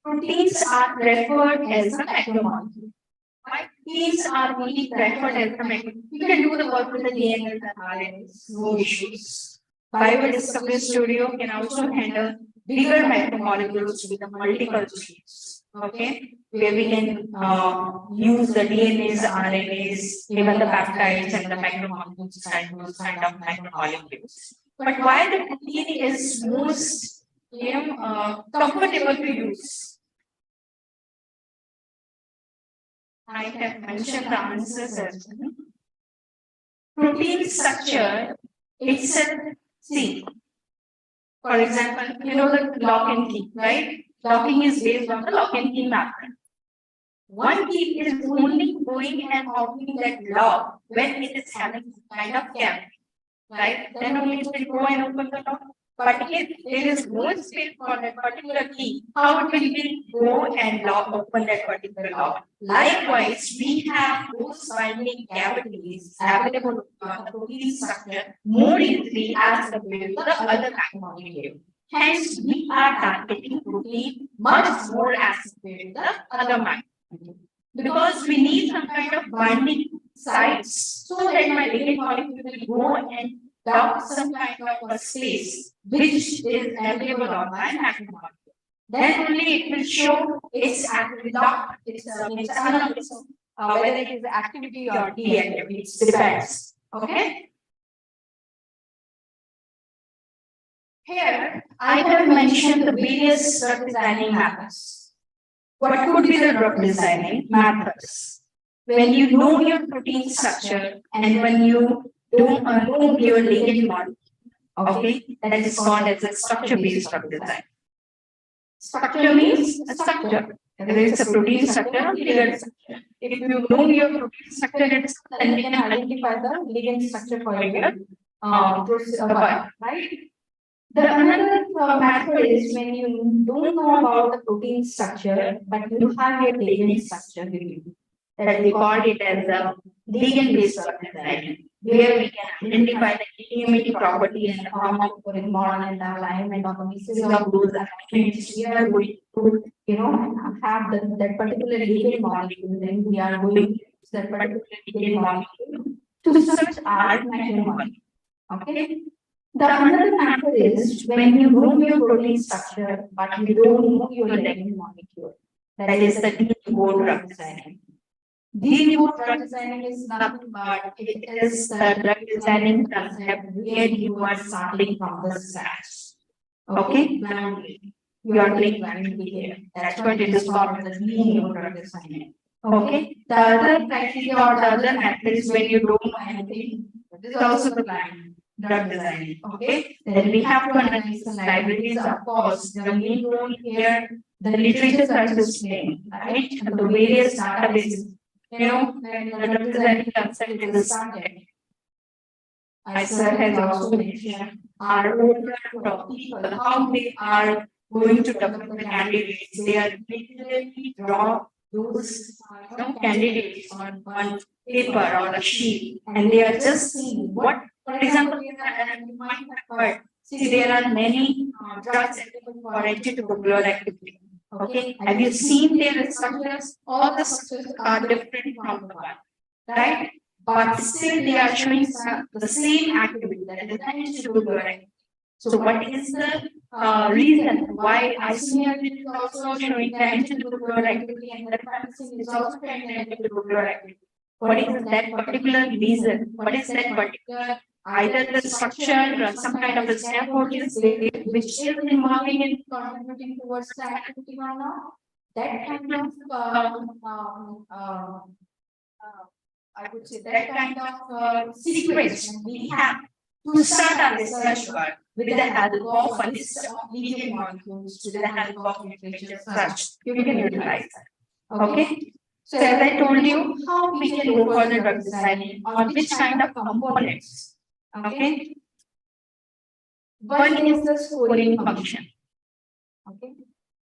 proteins are referred as a macromolecule. Why proteins are being referred as a macromolecule? You can do the work with the DNA and RNAs, no issues. Biodiscovery Studio can also handle bigger macromolecules with the multiple sheets. Okay, where we can use the DNAs, RNAs, even the peptides and the macromolecules and those kind of macromolecules. But why the protein is most comfortable to use? I have mentioned the answers as well. Protein structure itself, see, for example, you know the lock and key, right? Locking is based on the lock and key method. One key is only going and opening that lock when it is having kind of cavity, right? Then only it will go and open the lock. But if there is no space for that particular key, how it will go and open that particular lock? Likewise, we have those binding cavities available on the protein structure more easily as compared to the other macromolecule. Hence, we are targeting protein much more as compared to the other macromolecule. Because we need some kind of binding sites so that my ligand molecule will go and dock some kind of a space which is available on my macromolecule. Then only it will show its activity, whether it is activity or deactivity, it depends. Okay. Here, I have mentioned the various drug designing methods. What could be the drug designing methods? When you know your protein structure and when you don't know your ligand molecule, okay, that is called as a structure-based drug design. Structure means a structure, whether it's a protein structure or ligand structure. If you know your protein structure, then we can identify the ligand structure for your right? The another method is when you don't know about the protein structure, but you have your ligand structure with you. That we call it as a ligand-based drug design, where we can identify the ADME property and the pharmacophoric model and the alignment of the basis of those alignments. We are going to, have that particular ligand molecule, then we are going to use that particular ligand molecule to search our macromolecule. Okay. The another method is when you know your protein structure, but you don't know your ligand molecule. That is the DNAV drug designing. DNAV drug designing is nothing but it is the drug designing concept where you are starting from the scratch. Okay, you are doing blindly here. That's what it is called as the DNAV drug designing. Okay, the other criteria or the other method is when you don't know anything. This is also the blind drug designing. Okay, then we have to analyze the libraries, of course. The main role here, the literature search is playing, right? The various databases. When the drug designing concept is started, sir has also mentioned our older people, how they are going to develop the candidates. They are literally draw those candidates on one paper or a sheet, and they are just seeing what, for example, you might have heard. See, there are many drugs for antitubercular activity. Okay, have you seen their structures? All the structures are different from the one, right? But still they are showing the same activity, that is antitubercular activity. So what is the reason why isomeric is also showing the antitubercular activity and the rifampicin is also showing the antitubercular activity? What is that particular reason? What is that particular either the structure or some kind of a scaffold is there, which is involving in contributing towards the activity or not? That kind of I would say that kind of sequence we have to start our research work with the help of a list of ligand molecules, with the help of literature search. You can utilize that. Okay. So as I told you, how we can go for the drug designing or which kind of components. Okay. One is the scoring function. Okay.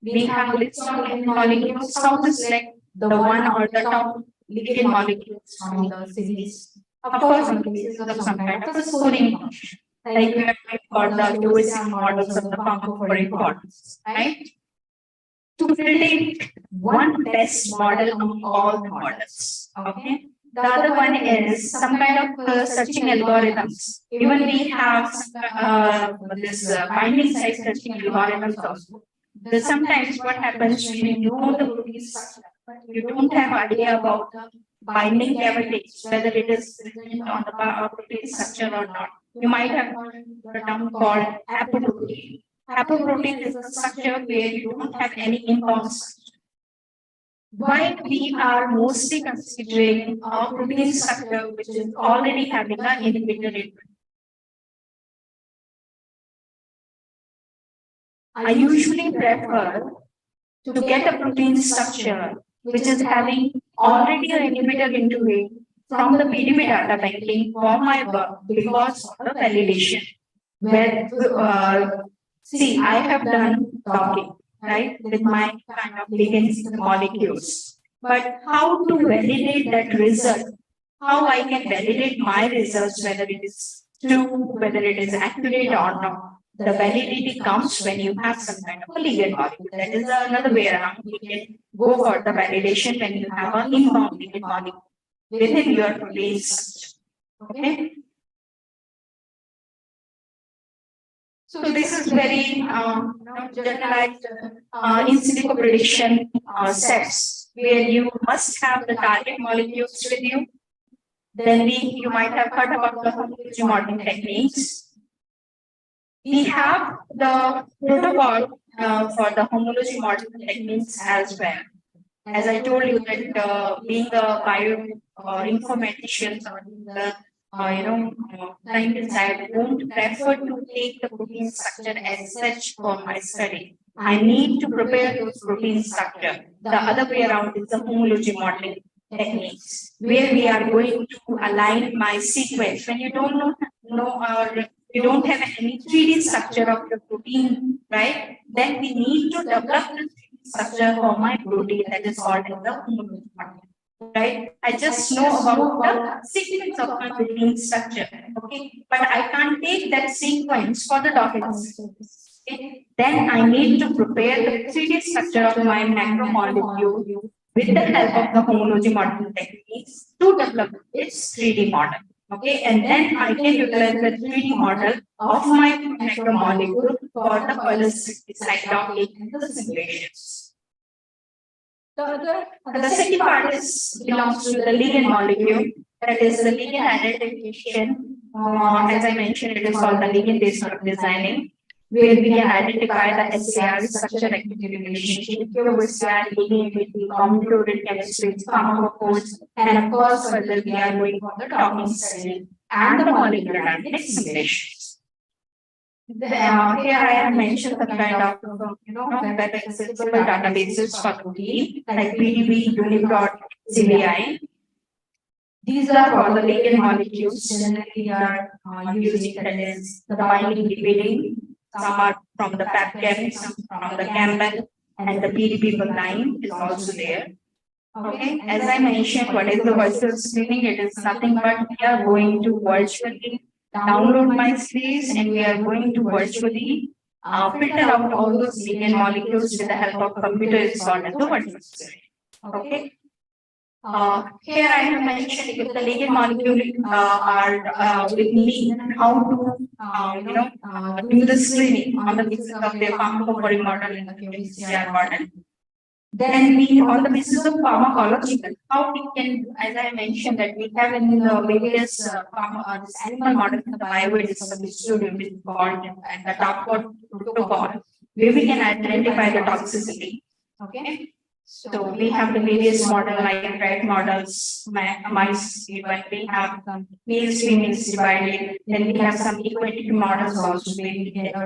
We have list of ligand molecules. How to select the one or the top ligand molecules from the series. Of course, on the basis of some kind of a scoring function. Like we have got the USC models of the pharmacophore importance, right? To predict one best model among all the models. Okay. The other one is some kind of searching algorithms. Even we have this binding site searching algorithms also. Sometimes what happens when you know the protein structure, but you don't have idea about the binding cavities, whether it is present on the protein structure or not. You might have heard the term called apoprotein. Apoprotein is a structure where you don't have any impound structure. Why we are mostly considering a protein structure which is already having an inhibitor in it. I usually prefer to get a protein structure which is having already an inhibitor into it from the PDB data banking for my work because of the validation. Where see, I have done docking, right, with my kind of ligands molecules. But how to validate that result? How I can validate my results, whether it is true, whether it is accurate or not. The validity comes when you have some kind of a ligand molecule. That is another way around. You can go for the validation when you have an inbound ligand molecule within your protein structure. Okay. So this is very generalized in silico prediction steps where you must have the target molecules with you. Then you might have heard about the homology modeling techniques. We have the protocol for the homology modeling techniques as well. As I told you that being the bio informaticians or the scientists, I won't prefer to take the protein structure as such for my study. I need to prepare those protein structure. The other way around is the homology modeling techniques, where we are going to align my sequence. When you don't know or you don't have any 3D structure of your protein, right? Then we need to develop the 3D structure for my protein that is called as the homology modeling. Right? I just know about the sequence of my protein structure. Okay, but I can't take that sequence for the documents. Okay? Then I need to prepare the 3D structure of my macromolecule with the help of the homology modeling techniques to develop its 3D model. Okay, and then I can utilize the 3D model of my macromolecule for the polycyclic site docking and the simulations. The second part belongs to the ligand molecule, that is the ligand identification. As I mentioned, it is called the ligand-based drug designing, where we can identify the SAR structure activity relationship, QSR, ligand, combinatorial chemistry, pharmacophores, and of course, further we are going for the docking study and the molecular dynamic simulations. Here I have mentioned the kind of web accessible databases for protein like PDB, Unip.cbi. These are for the ligand molecules. Generally, we are using that is the binding lipidding. Some are from the PAPChem, some from the Campbell, and the PDB9 is also there. Okay, as I mentioned, what is the virtual screening? It is nothing but we are going to virtually download my space and we are going to virtually filter out all those ligand molecules with the help of computer is called as the virtual screening. Okay. Here I have mentioned if the ligand molecule are with me, how to do the screening on the basis of their pharmacophore model and the qPCR model. Then we, on the basis of pharmacological, how we can, as I mentioned, that we have in the various animal models in the bioweapons studio, which is called and the top protocol, where we can identify the toxicity. Okay. So we have the various model like red models, mice, but we have males, females divided. Then we have some equity models also where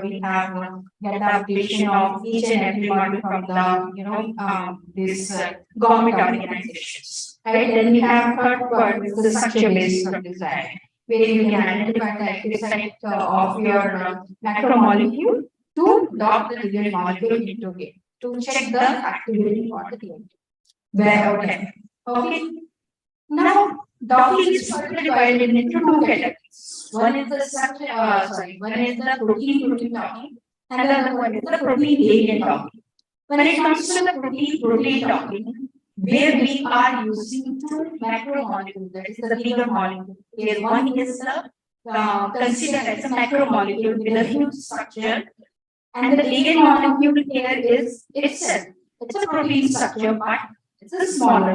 we have get the updation of each and every model from the this government organizations. Right. Then we have third part is the structure based design where you can identify the active site of your macromolecule to dock the ligand molecule into it to check the activity for the TMT. Where okay. Now docking is further divided into two categories. One is the structure, one is the protein docking, and the other one is the protein ligand docking. When it comes to the protein docking, where we are using two macromolecules, that is the bigger molecule. Where one is the considered as a macromolecule with a huge structure, and the ligand molecule here is itself. It's a protein structure, but it's a smaller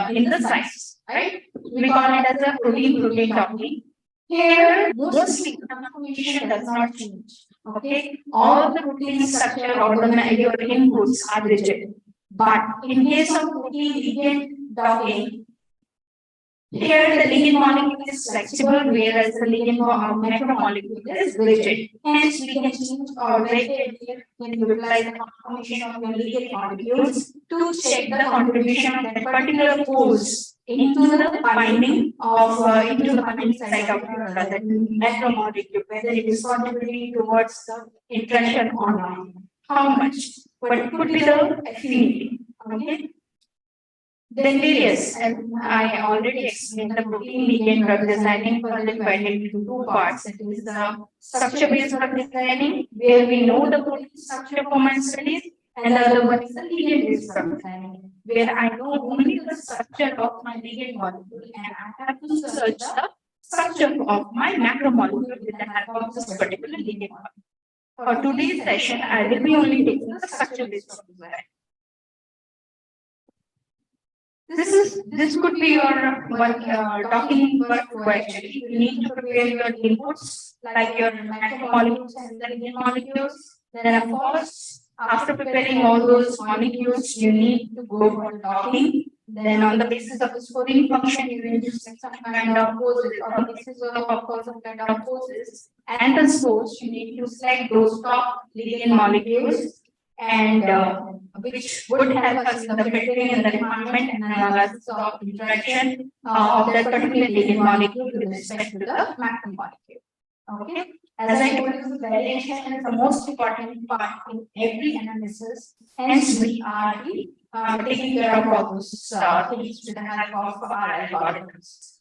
in the size, right? We call it as a protein docking. Here, mostly the conformation does not change. Okay, all the protein structure or your inputs are rigid. But in case of protein ligand docking, here the ligand molecule is flexible, whereas the ligand macromolecule is rigid. Hence, we can change or vary it when you utilize the conformation of your ligand molecules to check the contribution of that particular force into the binding of into the binding site of the macromolecule, whether it is contributing towards the interaction or not. How much? But it could be the affinity. Okay. Then various, and I already explained the protein ligand drug designing further divided into two parts. That is the structure-based drug designing, where we know the protein structure for my studies, and the other one is the ligand-based drug designing, where I know only the structure of my ligand molecule, and I have to search the structure of my macromolecule with the help of this particular ligand molecule. For today's session, I will be only taking the structure-based drug design. This could be your one document work actually. You need to prepare your inputs like your macromolecules and the ligand molecules. Then of course, after preparing all those molecules, you need to go for docking. Then on the basis of the scoring function, you will use some kind of poses, or the basis of course some kind of poses. And the scores, you need to select those top ligand molecules and which would help us in the filtering and the refinement and analysis of interaction of that particular ligand molecule with respect to the macromolecule. Okay. As I told you, validation is the most important part in every analysis. Hence, we are taking care of all those things with the help of our algorithms.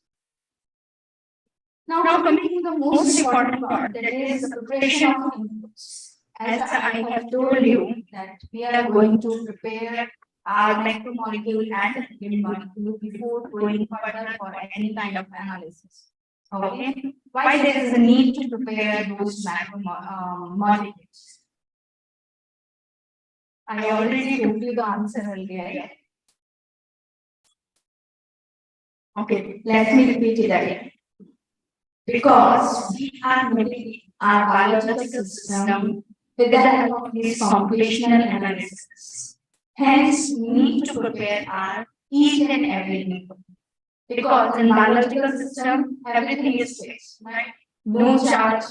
Now, coming to the most important part, that is the preparation of inputs. As I have told you that we are going to prepare our macromolecule and ligand molecule before going further for any kind of analysis. Okay. Why there is a need to prepare those macromolecules? I already told you the answer earlier. Okay, let me repeat it again. Because we are making our biological system with the help of this computational analysis. Hence, we need to prepare our each and every input. Because in biological system, everything is fixed, right? No charge,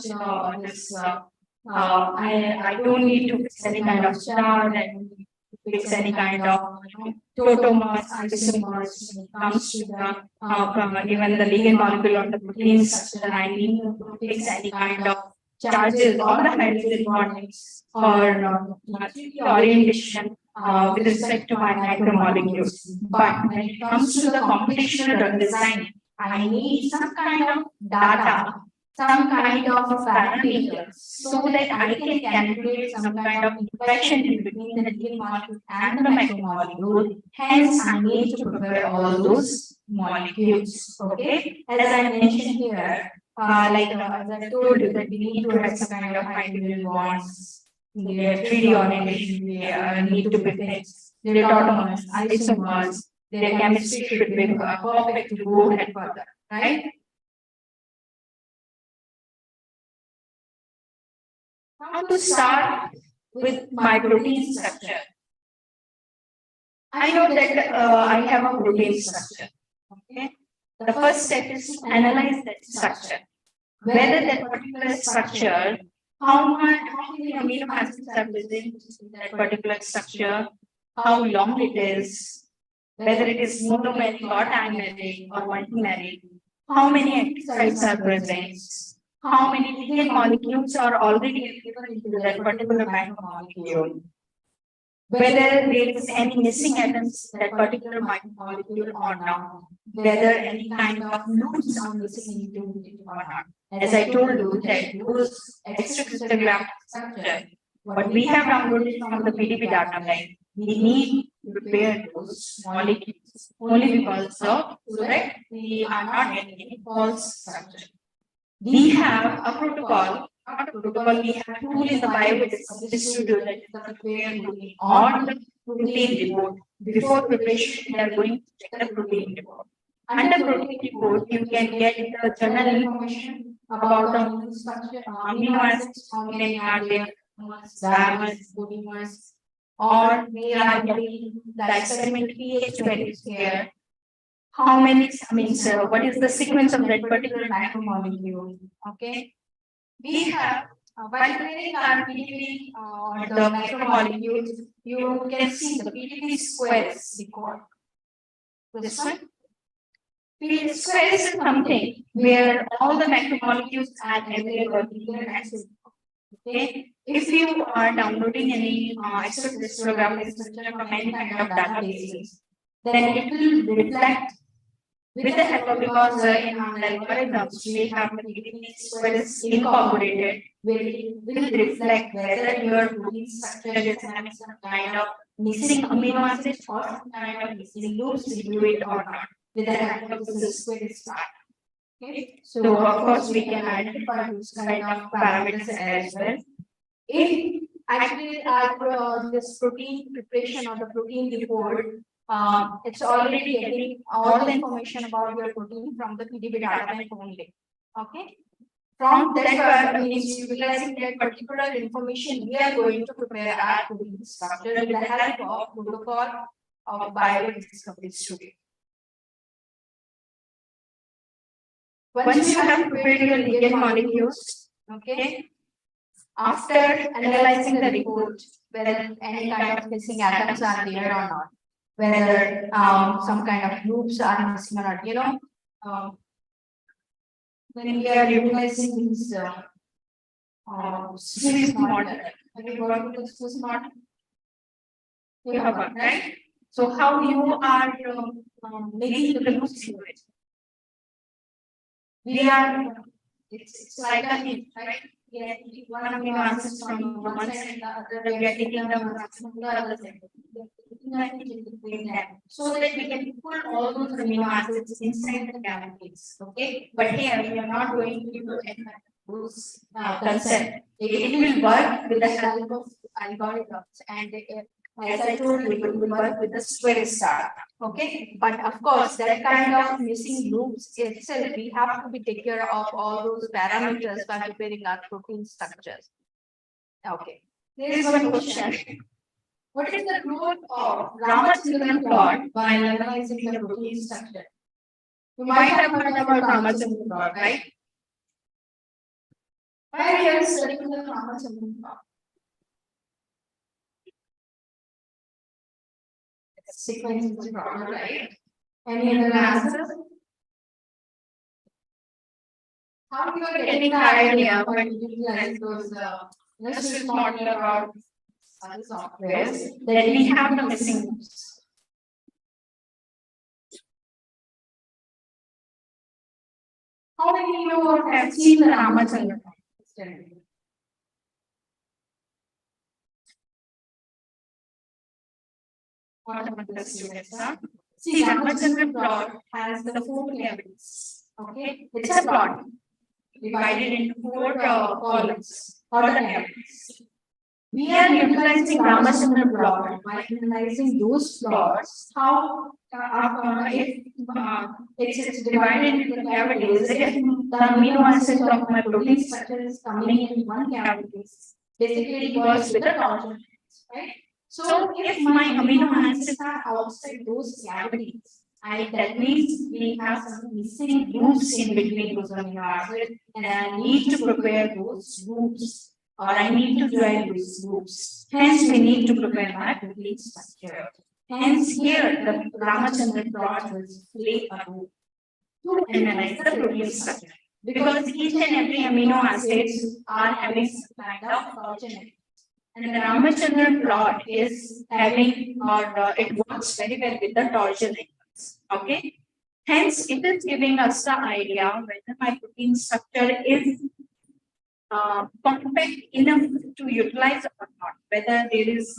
I don't need to fix any kind of charge, I don't need to fix any kind of tautomers, isomers when it comes to the even the ligand molecule or the protein structure. I need to fix any kind of charges or the hydrogen bondings or orientation with respect to my macromolecules. But when it comes to the computational drug design, I need some kind of data, some kind of parameters, so that I can calculate some kind of interaction in between the ligand molecule and the macromolecule. Hence, I need to prepare all those molecules. Okay, as I mentioned here, as I told you that we need to have some kind of hydrogen bonds, their 3D orientation, we need to be fixed, their tautomers, isomers, their chemistry should be perfect to go ahead further, right? How to start with my protein structure? I know that I have a protein structure. Okay. The first step is to analyze that structure. Whether that particular structure, how many amino acids are present in that particular structure, how long it is, whether it is monomeric or dimeric or multimeric, how many active sites are present, how many ligand molecules are already available into that particular macromolecule, whether there is any missing atoms in that particular molecule or not, whether any kind of loops are missing into it or not. As I told you, that those extracrystallographic structure, what we have downloaded from the PDB database, we need to prepare those molecules only because of so that we are not getting any false structure. We have a protocol, not a protocol, we have a tool in the bioinformatics to do that, the prepare protein or the protein report. Before preparation, we are going to check the protein report. Under protein report, you can get the general information about the amino structure, amino acids, how many are there, dimers, polymers, or we are getting the experimental pH values here. How many, I mean, so what is the sequence of that particular macromolecule? Okay. We have, while preparing our PDB or the macromolecules, you can see the PDB squares record. This one. PDB squares is something where all the macromolecules are available in their access. Okay. If you are downloading any extra crystallographic structure from any kind of databases, then it will reflect with the help of, because in our algorithms we have the PDB squares incorporated, will reflect whether your protein structure is having some kind of missing amino acids or some kind of missing loops into it or not, with the help of the squares part. Okay. So of course we can identify those kind of parameters as well. If actually this protein preparation or the protein report, it's already getting all the information about your protein from the PDB database only. Okay. From that means utilizing that particular information, we are going to prepare our protein structure with the help of protocol of biodiscovery studio. Once you have prepared your ligand molecules, okay, after analyzing the report, whether any kind of missing atoms are there or not, whether some kind of loops are missing or not, you know, when we are utilizing these Swiss model, have you worked with the Swiss model? You have worked, right? So how you are making the loops into it? We are, it's like a hint, right? We are taking one amino acids from one side and the other, we are taking the amino acids from the other side. So that we can put all those amino acids inside the cavities. Okay, but here we are not going to do any those concept. It will work with the help of algorithms, and as I told you, it will work with the square star. Okay, but of course, that kind of missing loops itself, we have to be take care of all those parameters by preparing our protein structures. Okay, there is one question. What is the role of Ramachandran plot while analyzing the protein structure? You might have heard about Ramachandran plot, right? Why we are studying the Ramachandran plot? Sequence is the problem, right? Any other answers? How you are getting the idea when you utilize those Swiss model about other softwares that we have the missing loops? How many of you have seen the Ramachandran study? What about the students? See, Ramachandran plot has the 4 cavities. Okay, it's a plot divided into 4 columns or the cavities. We are utilizing Ramachandran plot by analyzing those plots. How if it's divided into the cavities, if the amino acids of my protein structure is coming in one cavity, basically it works with the torsion, right? So if my amino acids are outside those cavities, that means we have some missing groups in between those amino acids, and I need to prepare those groups, or I need to join those groups. Hence, we need to prepare my protein structure. Hence, here the Ramachandran plot will play a role to analyze the protein structure, because each and every amino acids are having some kind of origin. And the Ramachandran plot is having, or it works very well with the torsion angles. Okay. Hence, it is giving us the idea whether my protein structure is perfect enough to utilize or not, whether there is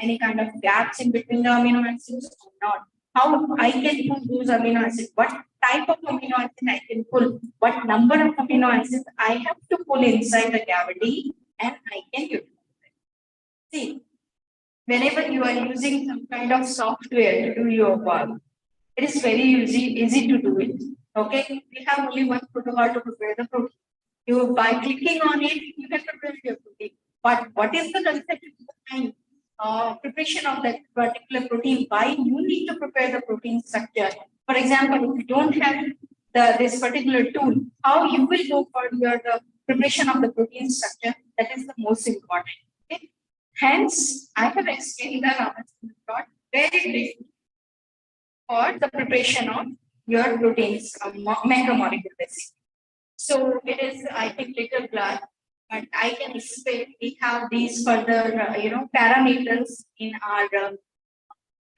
any kind of gaps in between the amino acids or not. How I can pull those amino acids, what type of amino acid I can pull, what number of amino acids I have to pull inside the cavity, and I can utilize. See, whenever you are using some kind of software to do your work, it is very easy to do it. Okay, we have only one protocol to prepare the protein. You by clicking on it, you can prepare your protein. But what is the concept behind preparation of that particular protein? Why you need to prepare the protein structure? For example, if you don't have this particular tool, how you will go for your preparation of the protein structure? That is the most important. Okay? Hence, I have explained the Ramachandran plot very briefly for the preparation of your proteins, macromolecule basically. So it is, I think, little blurred, but I can explain. We have these further, parameters in our,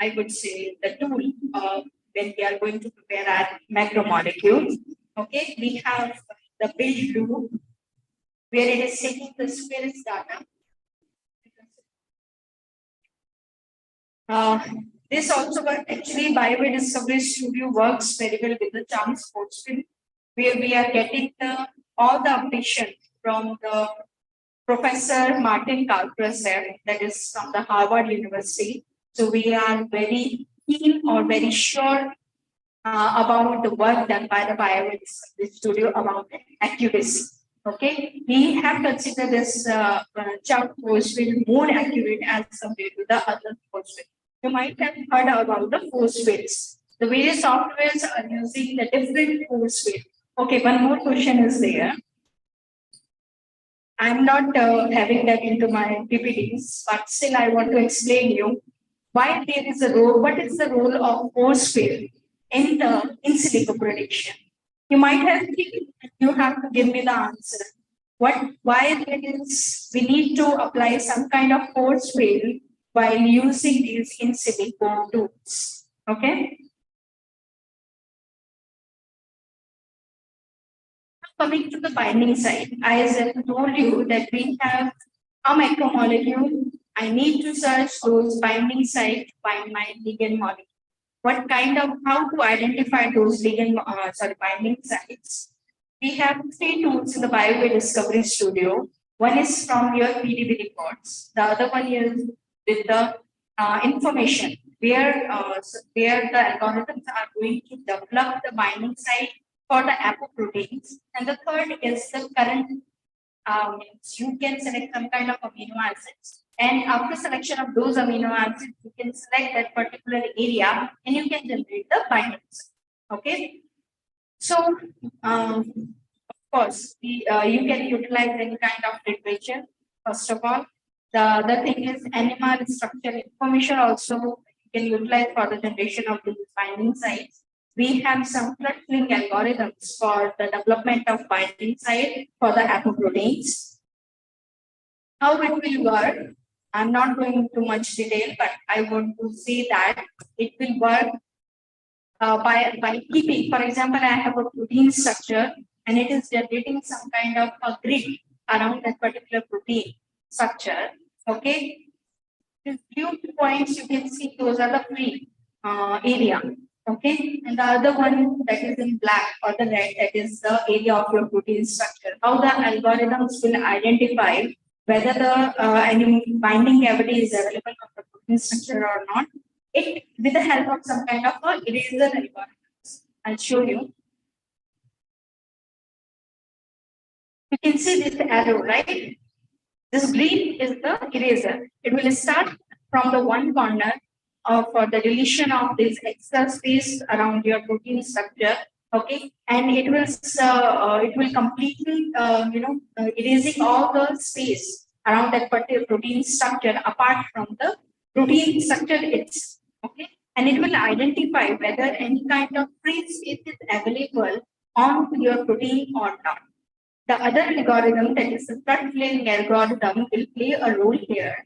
I would say, the tool when we are going to prepare our macromolecules. Okay, we have the build loop where it is taking the spirits data. This also actually Bioway Discovery Studio works very well with the Charm Sports Film, where we are getting all the updation from the Professor Martin Kalkrasser, that is from the Harvard University. So we are very keen or very sure about the work done by the Bioway Discovery Studio about accuracy. Okay, we have considered this Chuck force field more accurate as compared to the other force field. You might have heard about the force fields. The various softwares are using the different force field. Okay, one more question is there. I'm not having that into my PPTs, but still I want to explain you why there is a role. What is the role of force field in the in silico prediction? You might have you have to give me the answer. Why there is we need to apply some kind of force field while using these in silico tools. Okay. Coming to the binding site, as I told you that we have a macromolecule. I need to search those binding sites to bind my ligand molecule. What kind of how to identify those binding sites? We have three tools in the Bioway Discovery Studio. One is from your PDB reports. The other one is with the information where the algorithms are going to develop the binding site for the apoproteins. And the third is the current. You can select some kind of amino acids, and after selection of those amino acids, you can select that particular area, and you can generate the bindings. Okay. So, of course, you can utilize any kind of literature. First of all, the other thing is animal structure information also you can utilize for the generation of these binding sites. We have some clustering algorithms for the development of binding site for the apoproteins. How it will work, I'm not going into much detail, but I want to say that it will work by keeping, for example, I have a protein structure and it is generating some kind of a grid around that particular protein structure. Okay, these few points you can see, those are the free area. Okay, and the other one that is in black or the red, that is the area of your protein structure. How the algorithms will identify whether the any binding cavity is available of the protein structure or not. It with the help of some kind of a eraser algorithms. I'll show you. You can see this arrow, right? This green is the eraser. It will start from the one corner for the deletion of this extra space around your protein structure. Okay, and it will completely erasing all the space around that particular protein structure apart from the protein structure itself. Okay, and it will identify whether any kind of free space is available on your protein or not. The other algorithm, that is the flood filling algorithm, will play a role here,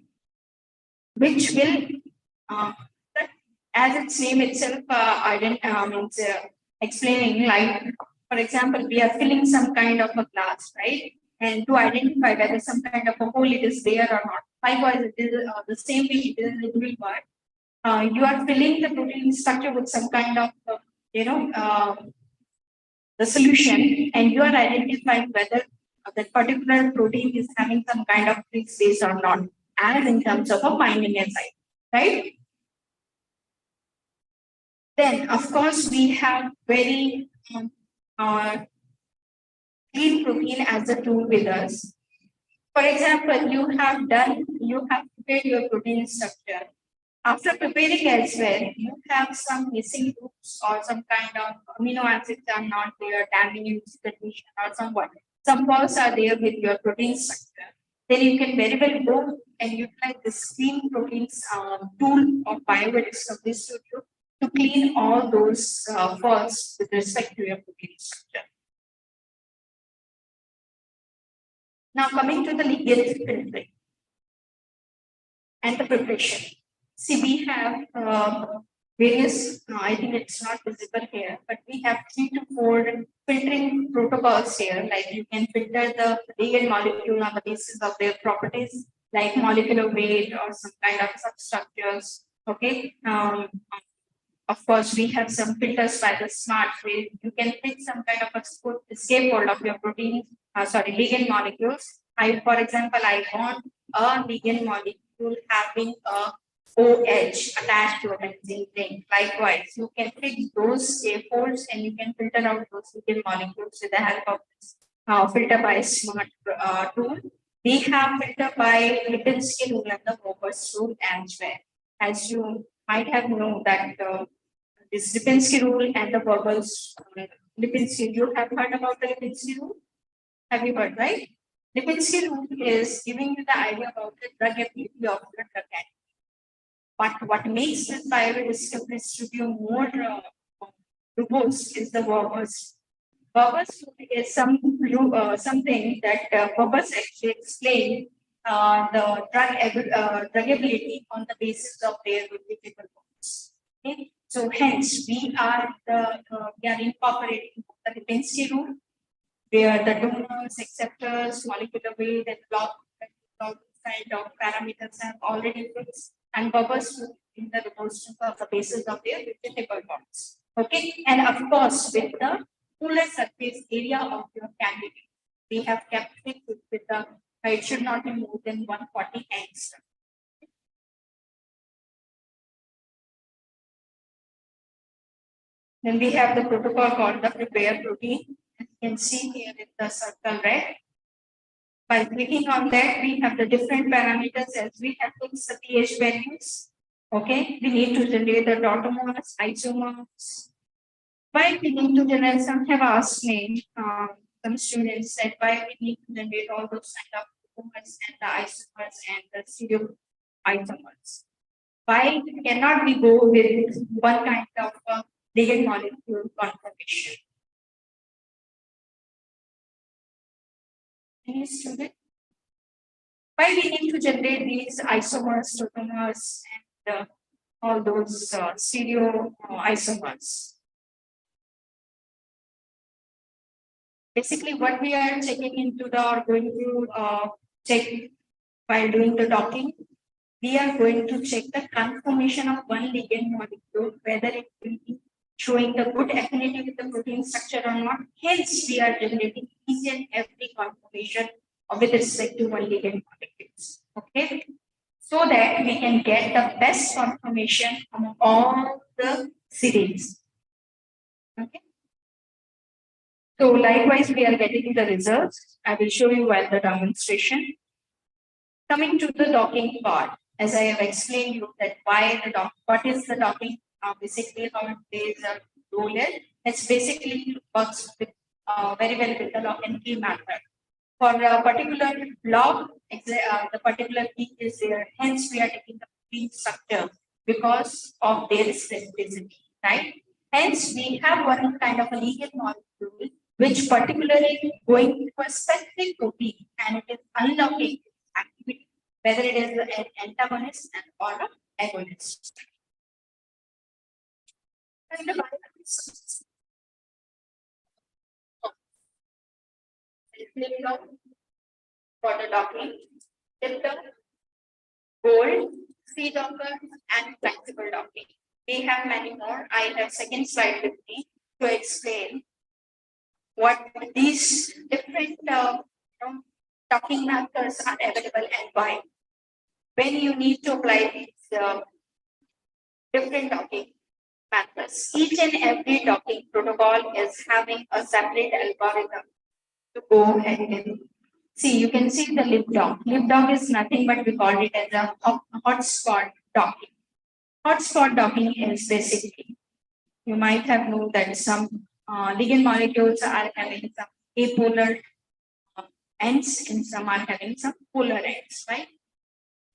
which will, uh, as its name itself means, explaining, like, for example, we are filling some kind of a glass, right? And to identify whether some kind of a hole it is there or not. Likewise, it is the same way it is in will work. You are filling the protein structure with some kind of, the solution, and you are identifying whether that particular protein is having some kind of free space or not, as in terms of a binding enzyme, right? Then, of course, we have very uh, clean protein as a tool with us. For example, you have prepared your protein structure. After preparing elsewhere, you have some missing groups or some kind of amino acids are not there, damaged condition or somewhat. Some faults are there with your protein structure. Then you can very well go and utilize this clean proteins tool of biodiscovery studio to clean all those faults with respect to your protein structure. Now coming to the ligand filtering and the preparation. See, we have various, I think it's not visible here, but we have 3 to 4 filtering protocols here. Like you can filter the ligand molecule on the basis of their properties, like molecular weight or some kind of substructures. Okay. Of course, we have some filters by the smart where you can pick some kind of a scaffold of your protein, ligand molecules. For example, I want a ligand molecule having a OH attached to a benzene ring. Likewise, you can pick those scaffolds and you can filter out those ligand molecules with the help of this filter by smart tool. We have filter by Lipinski rule and the Roberts rule as well. As you might have known that this Lipinski rule and the Roberts Lipinski, you have heard about the Lipinski rule? Have you heard, right? Lipinski rule is giving you the idea about the drug ability of the drug candidate. But what makes this biodiscovery studio more robust is the Roberts. Roberts is something that Roberts actually explained the drugability on the basis of their replicable bonds. Okay? So hence we are incorporating the Lipinski rule, where the donors, acceptors, molecular weight, and block kind of parameters have already fixed, and Roberts rule in the robustness of the basis of their replicable bonds. Okay, and of course with the polar surface area of your candidate, we have kept it with the it should not be more than 140 angstrom. Then we have the protocol called the prepare protein. As you can see here in the circle red. By clicking on that, we have the different parameters as we have fixed the pH values. Okay, we need to generate the tautomers, isomers. By clicking to generate, some have asked me, some students said why we need to generate all those kind of tautomers and the isomers and the stereo isomers. Why cannot we go with one kind of ligand molecule conformation? Any student? Why we need to generate these isomers, tautomers, and all those stereo isomers? Basically, what we are checking into or going to check while doing the docking, we are going to check the conformation of one ligand molecule, whether it will be showing the good affinity with the protein structure or not. Hence, we are generating each and every conformation with respect to one ligand molecules. Okay, so that we can get the best conformation from all the series. Okay. So likewise, we are getting the results. I will show you while the demonstration. Coming to the docking part, as I have explained you that why the what is the docking, basically how it plays a role in, it's basically works with very well with the lock and key method. For a particular block, the particular key is there, hence we are taking the key structure because of their specificity, right? Hence, we have one kind of a legal molecule which particularly going to a specific protein and it is unlocking activity, whether it is an antagonist and or an agonist. And the for the docking, filter, gold, C docker, and flexible docking. We have many more. I have second slide with me to explain what these different docking methods are available and why. When you need to apply these different docking methods, each and every docking protocol is having a separate algorithm to go ahead and see. You can see the lip dock. Lip dock is nothing but we call it as a hotspot docking. Hotspot docking is basically, you might have known that some ligand molecules are having some apolar ends and some are having some polar ends, right?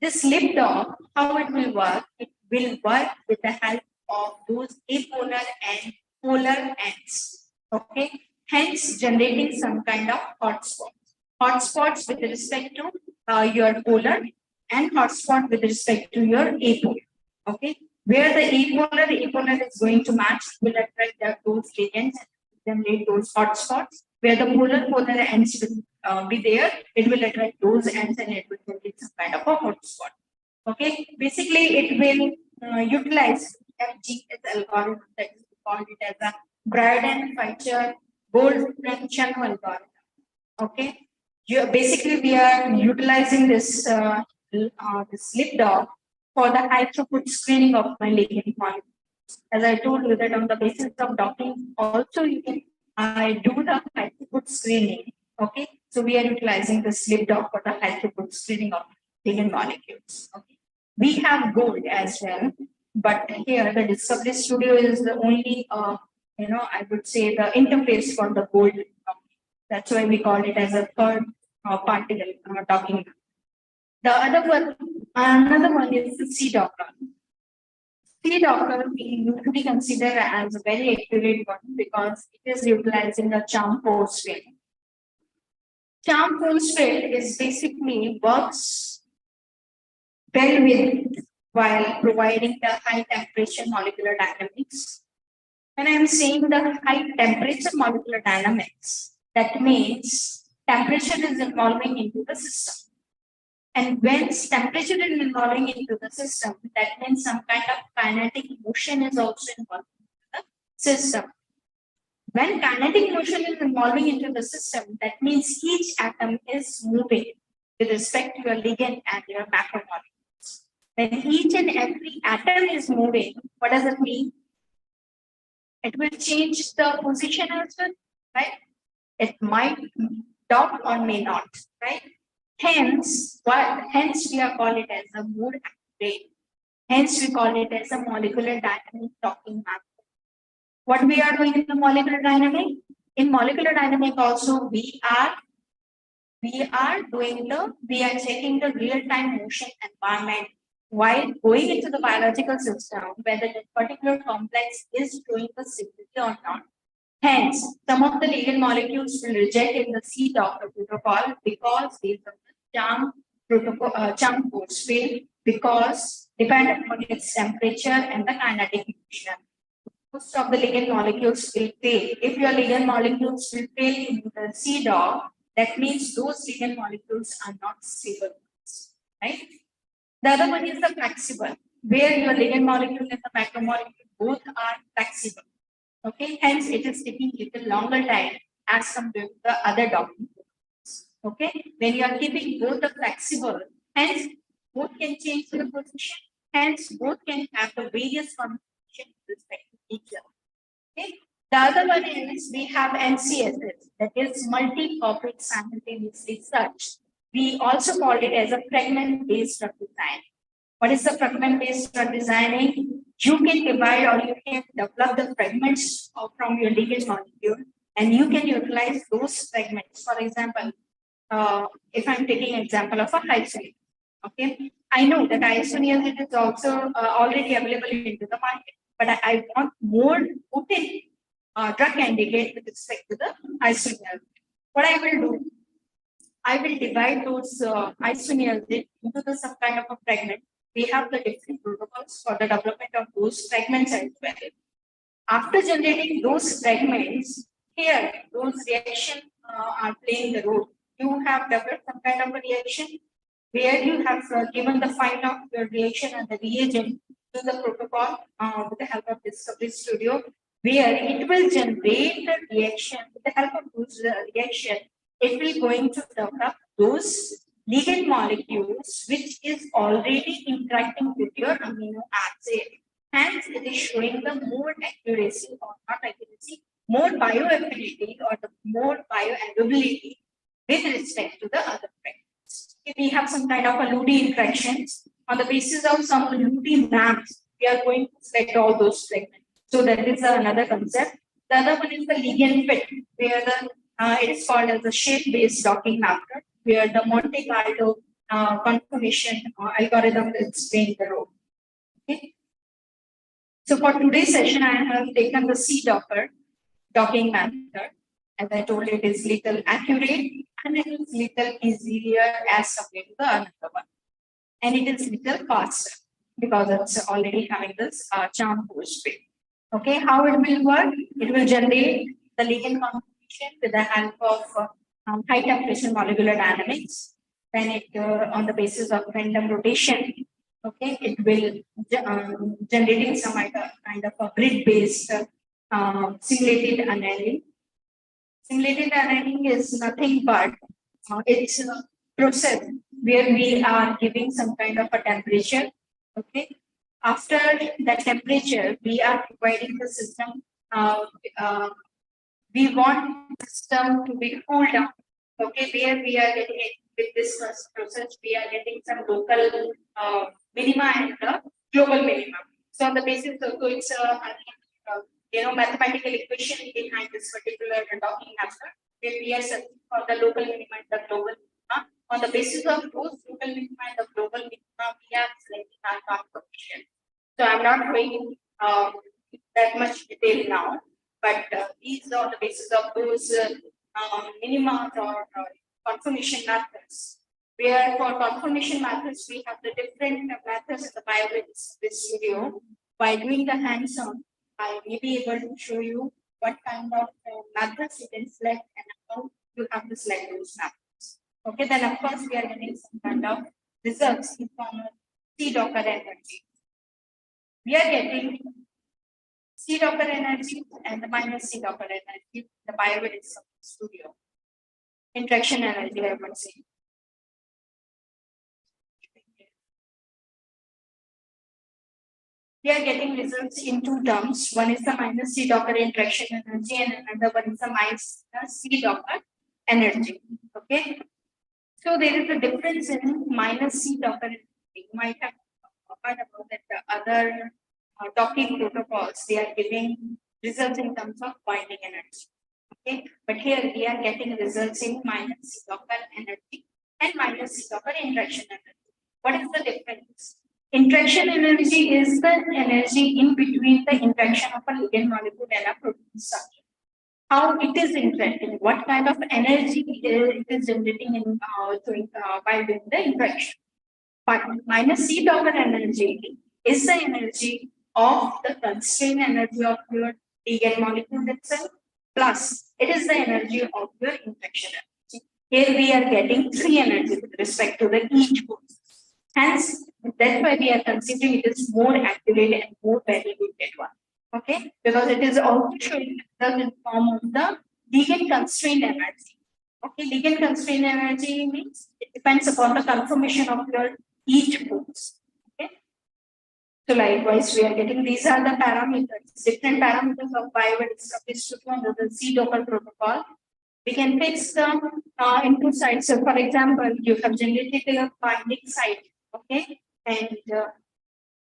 This lip dock, how it will work? It will work with the help of those apolar and polar ends. Okay, hence generating some kind of hotspots. Hotspots with respect to your polar and hotspot with respect to your apolar. Okay, where the apolar is going to match will attract those ligands and generate those hotspots. Where the polar ends will be there, it will attract those ends and it will generate some kind of a hotspot. Okay, basically it will utilize FGS algorithm, that is called it as a Braden-Fitcher Gold-Channel algorithm. Okay, basically we are utilizing this this lip dog for the high throughput screening of my ligand molecule. As I told you that on the basis of docking, also you can do the high throughput screening. Okay, so we are utilizing the slip dog for the high throughput screening of ligand molecules. Okay, we have gold as well, but here the Discovery Studio is the only, I would say the interface for the gold. That's why we call it as a third particle docking. The other one, another one is the C docker. C docker we usually consider as a very accurate one because it is utilizing a charm force field. Charm force field is basically works well with while providing the high temperature molecular dynamics. When I'm saying the high temperature molecular dynamics, that means temperature is involving into the system. And when temperature is involving into the system, that means some kind of kinetic motion is also involved in the system. When kinetic motion is involving into the system, that means each atom is moving with respect to your ligand and your macromolecules. When each and every atom is moving, what does it mean? It will change the position as well, right? It might dock or may not, right? Hence, we are call it as a mood activate. Hence, we call it as a molecular dynamic docking method. What we are doing in the molecular dynamic? In molecular dynamic also, we are checking the real-time motion environment while going into the biological system, whether the particular complex is doing the stability or not. Hence, some of the ligand molecules will reject in the C docker protocol because they are charm protocol, charm force field, because depend upon its temperature and the kinetic motion. Most of the ligand molecules will fail. If your ligand molecules will fail in the C dog, that means those ligand molecules are not stable, right? The other one is the flexible, where your ligand molecule and the macromolecule both are flexible. Okay, hence it is taking little longer time as compared to the other documents. Okay, when you are keeping both the flexible, hence both can change the position, hence both can have the various combinations with respect to each other. Okay, the other one is we have NCSS, that is multi-corporate simultaneously search. We also called it as a fragment-based drug design. What is the fragment-based drug designing? You can divide or you can develop the fragments from your ligand molecule, and you can utilize those fragments. For example, if I'm taking example of a isoniazid, okay, I know that isoniazid is also already available into the market, but I want more potent drug candidate with respect to the isoniazid. What I will do, I will divide those isoniazid into the some kind of a fragment. We have the different protocols for the development of those fragments as well. After generating those fragments, here those reactions are playing the role. You have developed some kind of a reaction where you have given the file of your reaction and the reagent to the protocol with the help of Discovery Studio, where it will generate the reaction with the help of those reaction. It will going to develop those ligand molecules which is already interacting with your amino acid. Hence, it is showing the more accuracy or not accuracy, more bioaffinity or the more bioavailability with respect to the other fragments. If we have some kind of a Ludi interactions, on the basis of some Ludi maps, we are going to select all those fragments. So that is another concept. The other one is the ligand fit, where it is called as a shape-based docking method, where the Monte Carlo conformation algorithm will explain the role. Okay. So for today's session, I have taken the C-docker docking method. As I told, it is little accurate and it is little easier as compared to the another one. And it is little faster because it's already having this charm force field. Okay, how it will work? It will generate the ligand conformation with the help of high temperature molecular dynamics. Then it on the basis of random rotation, okay, it will generating some kind of a grid-based simulated annealing. Simulated annealing is nothing but it's a process where we are giving some kind of a temperature. Okay, after that temperature, we are providing the system. We want the system to be cooled down. Okay, where we are getting it with this process, we are getting some local minima and the global minima. So on the basis of so it's mathematical equation behind this particular docking method, where we are searching for the local minima and the global minima. On the basis of those local minima and the global minima, we are selecting our conformation. So I'm not going that much detail now, but these are the basis of those minima or conformation methods. Where for conformation methods, we have the different methods in the biology studio. By doing the hands-on, I may be able to show you what kind of methods you can select and how you have to select those methods. Okay, then of course we are getting some kind of results in form of C-docker energy. We are getting C-docker energy and the minus C-docker energy, the biology studio. Interaction energy, I would say. We are getting results in two terms. One is the minus C-docker interaction energy and another one is the minus C-docker energy. Okay. So there is a difference in minus C-docker energy. You might have heard about that the other docking protocols, they are giving results in terms of binding energy. Okay. But here we are getting results in minus C-docker energy and minus C-docker interaction energy. What is the difference? Interaction energy is the energy in between the interaction of a ligand molecule and a protein structure. How it is interacting, what kind of energy it is generating in by doing the interaction. But minus C-docker energy is the energy of the constrained energy of your ligand molecule itself, plus it is the energy of your interaction energy. Here we are getting three energies with respect to the each process. Hence, that's why we are considering it is more accurate and more validated one. Okay, because it is also showing results in form of the ligand constrained energy. Okay, ligand constrained energy means it depends upon the conformation of your each force. Okay, so likewise we are getting these are the parameters, different parameters of biodiscovery under the C-docker protocol, We can fix the input side. So for example, you have generated a binding site, okay? And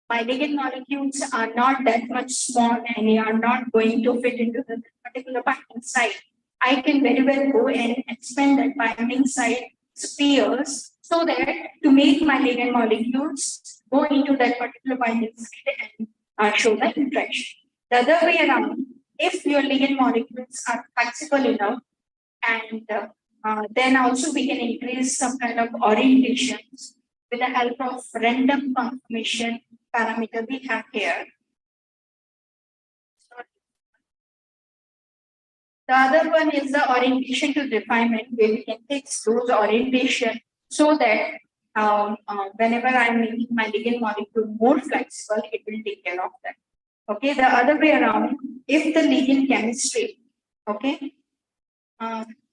my ligand molecules are not that much small and they are not going to fit into the particular binding site. I can very well go and expand that binding site spheres so that to make my ligand molecules go into that particular binding site and show the interaction. The other way around, if your ligand molecules are flexible enough, and then also we can increase some kind of orientations with the help of random conformation parameter we have here. The other one is the orientation to refinement, where we can fix those orientation so that whenever I'm making my ligand molecule more flexible, it will take care of that. Okay, the other way around, if the ligand chemistry, okay,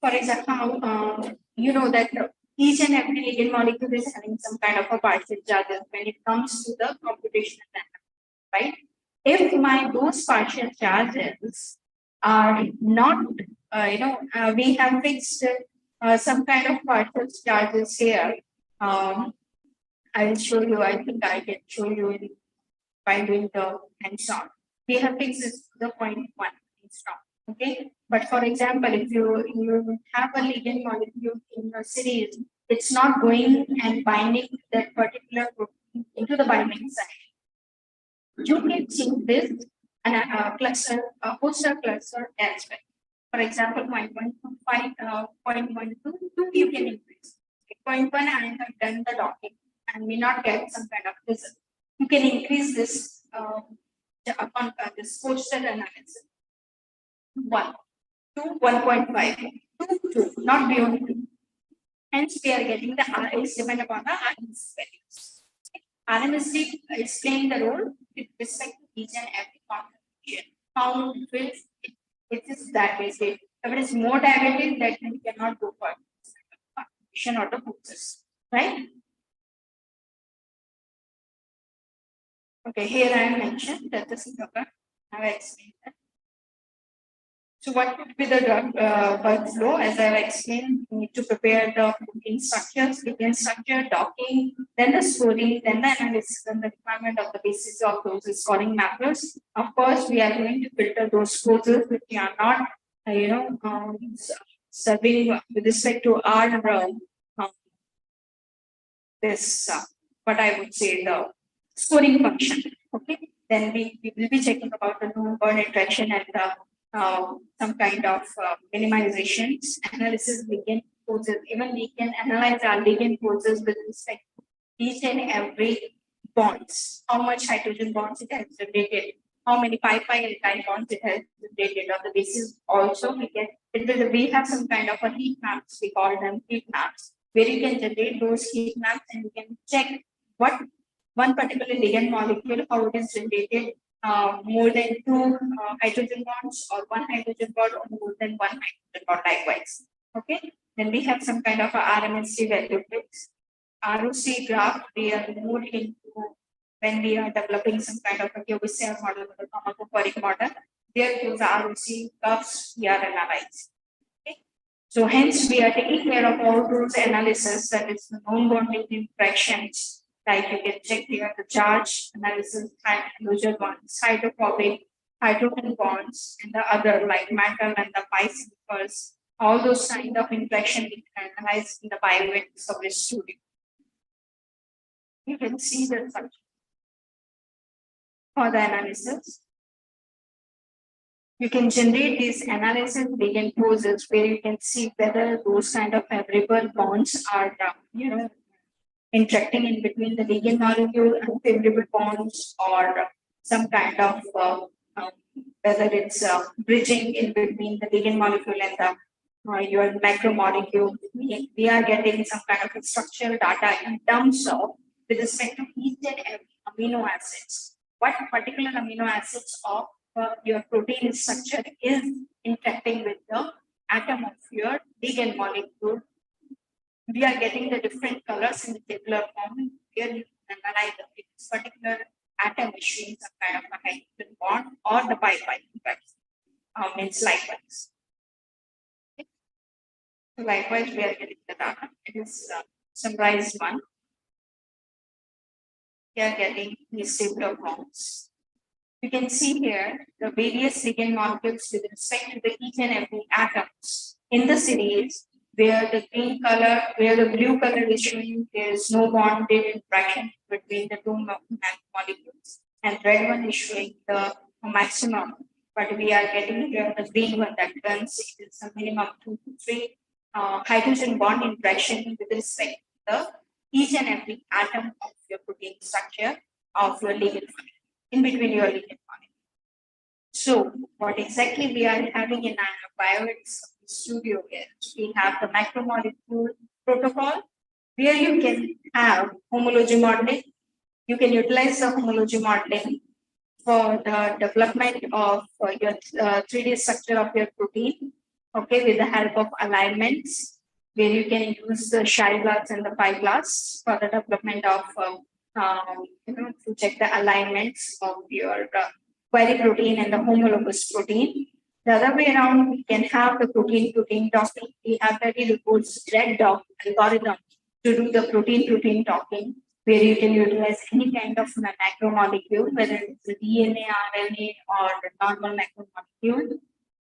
for example, you know that each and every ligand molecule is having some kind of a partial charges when it comes to the computational dynamics, right? If my those partial charges are not, we have fixed some kind of partial charges here. I will show you. I think I can show you in, by doing the hands-on. We have fixed this, the 0.1 hands-on. Okay, but for example, if you have a ligand molecule in your series, it's not going and binding that particular protein into the binding site. You can change this and a cluster, a poster cluster elsewhere. For example, 0.125, 0.122, you can increase. 0.1, I have done the docking and may not get some kind of result. You can increase this upon this poster analysis. 1 to 1.5 to 2, not beyond 2. Hence, we are getting the RMS depend upon the RMS values. RMS is playing the role with respect to each and every contribution. How it is that way. If it is more dilated, that we cannot go for contribution or the process, right? Okay, here I mentioned that this is okay. I have explained that. So what would be the drug workflow? As I have explained, we need to prepare the protein structures, ligand structure, docking, then the scoring, then the analysis, and the requirement of the basis of those scoring markers. Of course, we are going to filter those poses which are not, serving with respect to our this, what I would say, the scoring function. Okay, then we will be checking about the known burn interaction and the some kind of minimizations, analysis, ligand poses. Even we can analyze our ligand poses with respect to each and every bonds. How much hydrogen bonds it has generated, how many pi-pi alkyl bonds it has generated. On the basis also we have some kind of a heat maps. We call them heat maps, where you can generate those heat maps and you can check what one particular ligand molecule, how it is generated. More than 2 hydrogen bonds or 1 hydrogen bond or more than 1 hydrogen bond likewise. Okay, then we have some kind of a RMSD value fix. ROC graph, we are more into when we are developing some kind of a QBCR model or a pharmacophoric model. There those ROC curves we are analyzed. Okay, so hence we are taking care of all those analysis, that is the non-bonding interactions. Like you can check here the charge analysis, hydrogen bonds, hydrophobic, hydrogen bonds, and the other like metal and the pi sulfurs. All those kind of interaction we can analyze in the bioinformatics service studio. You can see the function for the analysis. You can generate these analysis ligand poses where you can see whether those kind of favorable bonds are, interacting in between the ligand molecule and favorable bonds, or some kind of whether it's bridging in between the ligand molecule and the your macromolecule. We are getting some kind of structural data in terms of with respect to each and every amino acids. What particular amino acids of your protein structure is interacting with the atom of your ligand molecule. We are getting the different colors in the tabular form. Here you can analyze this particular atom is showing some kind of a hydrogen bond or the pi-pi, means likewise. Likewise, we are getting the data. It is summarized one. We are getting these table of forms. You can see here the various ligand molecules with respect to the each and every atoms in the series, where the green color, where the blue color is showing there is no bonded interaction between the two molecules, and red one is showing the maximum. But we are getting here the green one that turns it is a minimum 2 to 3 hydrogen bond interaction with respect to the each and every atom of your protein structure of your ligand in between your ligand molecule. So, what exactly we are having in our biotics studio is we have the macromolecule protocol where you can have homology modeling. You can utilize the homology modeling for the development of your 3D structure of your protein, okay, with the help of alignments, where you can use the shy blasts and the pie blasts for the development of, to check the alignments of your query protein and the homologous protein. The other way around, we can have the protein docking. We have very robust red dot algorithm to do the protein docking, where you can utilize any kind of macromolecule, whether it's the DNA, RNA, or the normal macromolecule.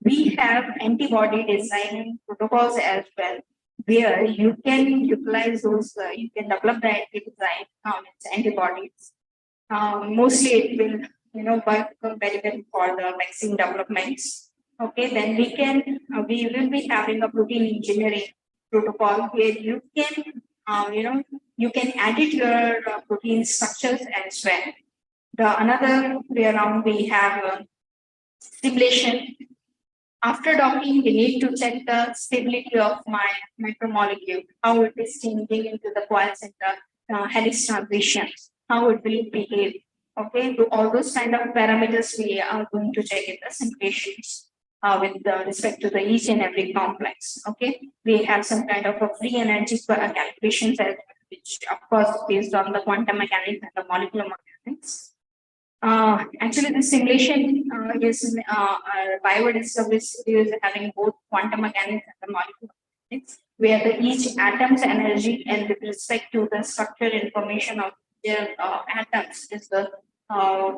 We have antibody design protocols as well, where you can utilize those, you can develop the anti-design antibodies. Mostly it will, work very well for the vaccine developments. Okay, then we will be having a protein engineering protocol where you can, you can edit your protein structures as well. The another way around we have stimulation. After docking, we need to check the stability of my macromolecule, how it is changing into the coils and the helix transition, how it will behave. Okay, to all those kind of parameters we are going to check in the simulations with respect to the each and every complex. Okay, we have some kind of a free energy calculations as well, which of course based on the quantum mechanics and the molecular mechanics. Actually, the simulation is BioVerse service is having both quantum mechanics and the molecular mechanics, where the each atom's energy and with respect to the structural information of their atoms is the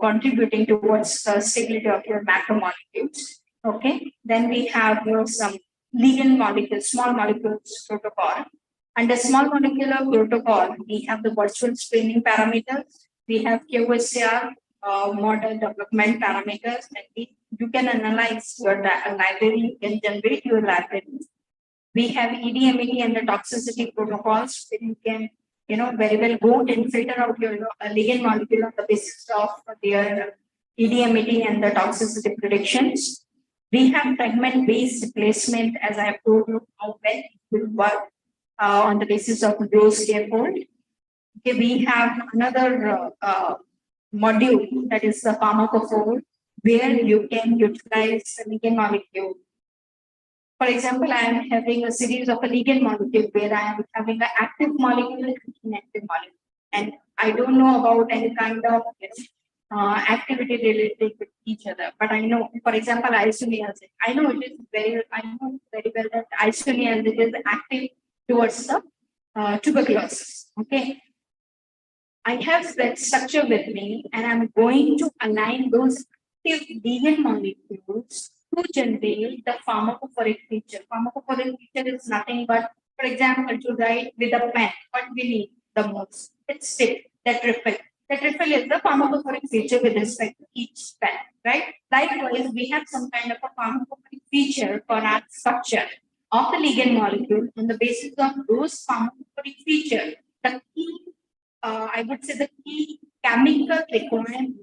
contributing towards the stability of your macromolecules. Okay, then we have some ligand molecules, small molecules protocol. Under small molecular protocol, we have the virtual screening parameters. We have QSCR, model development parameters, and you can analyze your library, you can generate your library. We have EDMET and the toxicity protocols where you can, very well go and filter out your ligand molecule on the basis of their EDMET and the toxicity predictions. We have fragment-based replacement, as I have told you, how well it will work on the basis of Gros scaffold. Okay, we have another module that is the pharmacophore, where you can utilize the ligand molecule. For example, I am having a series of a ligand molecule where I am having an active molecule and inactive molecule, and I don't know about any kind of activity related with each other. But I know, for example, isoniazid. I know very well that isoniazid is active towards the tuberculosis. Okay. I have that structure with me, and I'm going to align those active ligand molecules to generate the pharmacophoric feature. Pharmacophoric feature is nothing but, for example, to write with a pen, what we need the most. It's stick, that refill. That refill is the pharmacophoric feature with respect to each pen, right? Likewise, we have some kind of a pharmacophoric feature for our structure of the ligand molecule. On the basis of those pharmacophoric feature, the key, I would say the key chemical requirement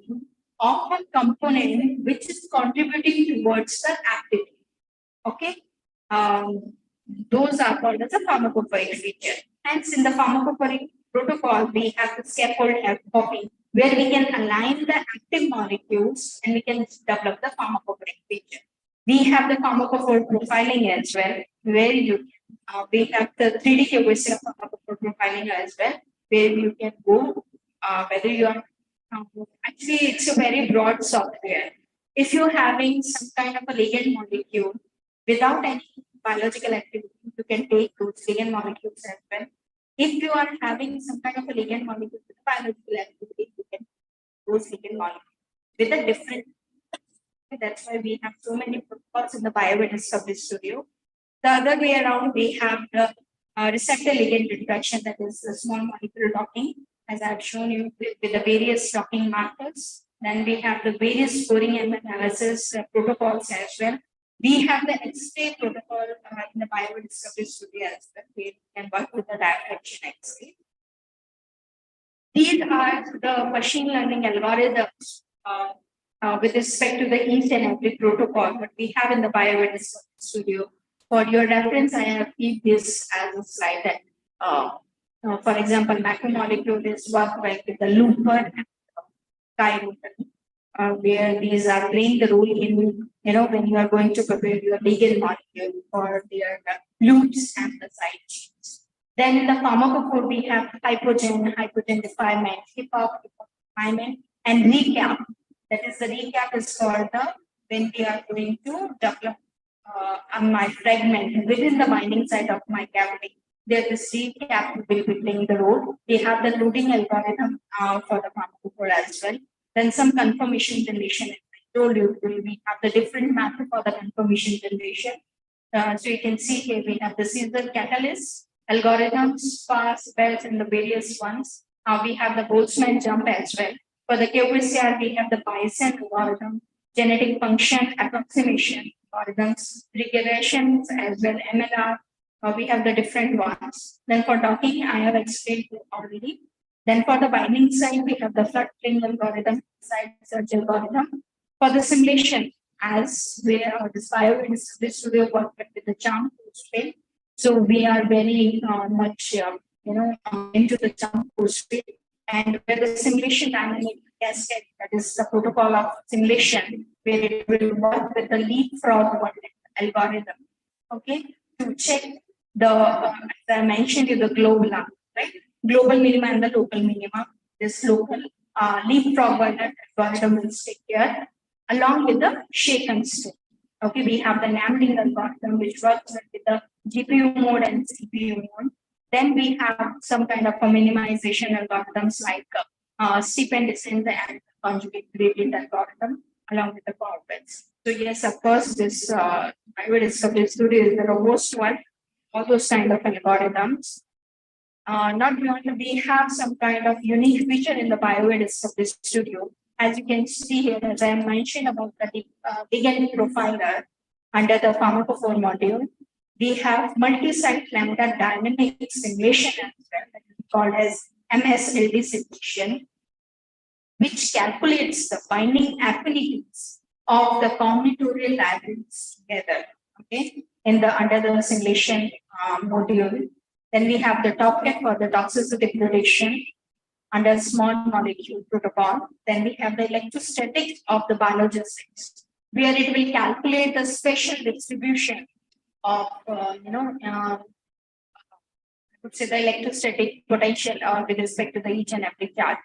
of a component which is contributing towards the activity. Okay. Those are called as a pharmacophoric feature. Hence, in the pharmacophoric protocol, we have the scaffold copy where we can align the active molecules and we can develop the pharmacophoric feature. We have the pharmacophore profiling as well, where you we have the 3D QSC pharmacophore profiling as well, where you can go whether you are actually it's a very broad software. If you're having some kind of a ligand molecule without any biological activity, you can take those ligand molecules as well. If you are having some kind of a ligand molecule with biological activity, you can those ligand molecules with a different. That's why we have so many protocols in the Biodiscovery Studio. The other way around, we have the receptor ligand interaction, that is the small molecule docking, as I've shown you with the various docking markers. Then we have the various scoring and analysis protocols as well. We have the X-ray protocol in the Biodiscovery Studio as well. We can work with the diffraction X-ray. These are the machine learning algorithms with respect to the each and every protocol that we have in the Biodiscovery Studio. For your reference, I have keep this as a slide that, for example, macromolecule is work well with the looper and chirotin, where these are playing the role in, when you are going to prepare your ligand molecule for their loops and the side chains. Then in the pharmacophore, we have hypogen definement, hip-hop definement, and recap. That is, the recap is for the when we are going to develop my fragment within the binding site of my cavity. There this recap will be playing the role. We have the loading algorithm for the pharmacophore as well. Then some confirmation generation. I told you we have the different method for the confirmation generation. So you can see here we have the Caesar catalyst, algorithms, pass, belts, and the various ones. We have the Boltzmann jump as well. For the qPCR, we have the Bayesian algorithm, genetic function approximation algorithms, regressions as well, MLR. We have the different ones. Then for docking, I have explained already. Then for the binding side, we have the flood string algorithm, side search algorithm. For the simulation, as we are this Biodiscovery Studio work with the charm postpaid. So we are very much into the charm postpaid, and where the simulation dynamic cascade, that is the protocol of simulation, where it will work with the leapfrog algorithm. Okay, to check the as I mentioned you the global, right? Global minima and the local minima. This local leapfrog algorithm will stick here along with the shaken state. Okay, we have the NAMD algorithm which works with the GPU mode and CPU mode. Then we have some kind of a minimization algorithms like steep and descent and conjugate gradient algorithm along with the corporates. So yes, of course, this Biodiscovery Studio is the robust one. All those kind of algorithms. Not beyond, we have some kind of unique feature in the Biodiscovery Studio. As you can see here, as I mentioned about the ligand profiler under the pharmacophore module, we have multi-site lambda dynamic simulation as well, that is called as MSLD simulation, which calculates the binding affinities of the combinatorial ligands together. Okay, in the under the simulation module. Then we have the TopCat for the toxicity prediction under small molecule protocol. Then we have the electrostatics of the biologics, where it will calculate the spatial distribution of I would say the electrostatic potential with respect to the each and every charge.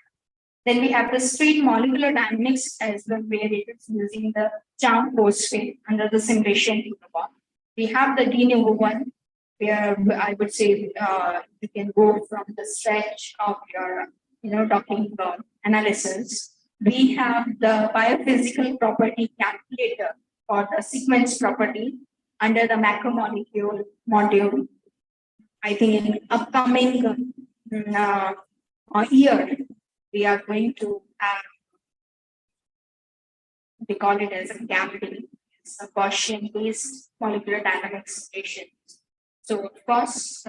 Then we have the street molecular dynamics as well, where it is using the charm phosphate under the simulation protocol. We have the de novo one, where I would say you can go from the stretch of your docking analysis. We have the biophysical property calculator for the sequence property under the macromolecule module. I think in upcoming year, we are going to have, we call it as a GAMD, it's a Gaussian-based molecular dynamics simulation. So of course,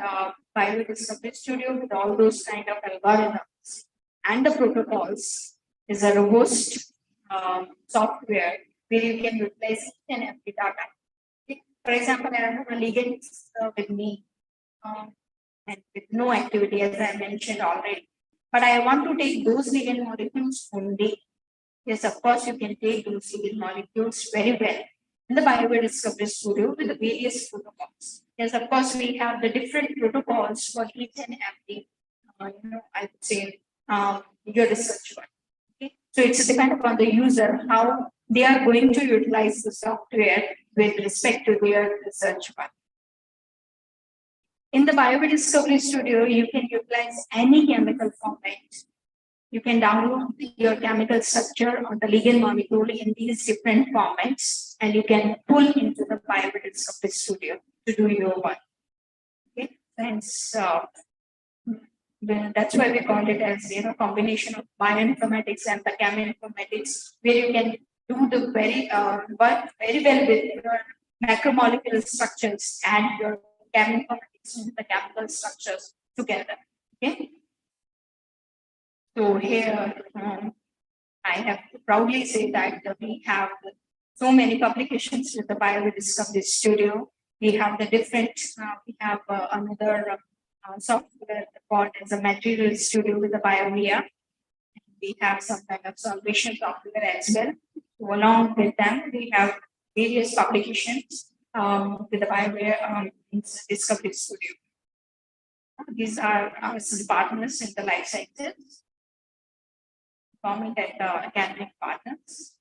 Biodiscovery Studio with all those kind of algorithms and the protocols is a robust software where you can replace each and every data. Okay. For example, I have a ligand with me and with no activity, as I mentioned already. But I want to take those ligand molecules only. Yes, of course, you can take those ligand molecules very well in the Biodiscovery Studio with the various protocols. Yes, of course, we have the different protocols for each and every, I would say, your research one. Okay, so it's dependent upon the user how they are going to utilize the software with respect to their research one. In the Biodiscovery Studio, you can utilize any chemical format. You can download your chemical structure or the ligand molecule in these different formats, and you can pull into the Biodiscovery Studio to do your work. Okay, hence that's why we call it as combination of bioinformatics and the cheminformatics, where you can do the work very well with your macromolecular structures and your cheminformatics with the chemical structures together. Okay. So here I have to proudly say that we have so many publications with the Biodiscovery Studio. We have the different, we have another software called as a Material Studio with the BioVia. We have some kind of solvation software as well. So along with them, we have various publications with the BioVia Discovery Studio. These are some partners in the life sciences. Government and academic partners.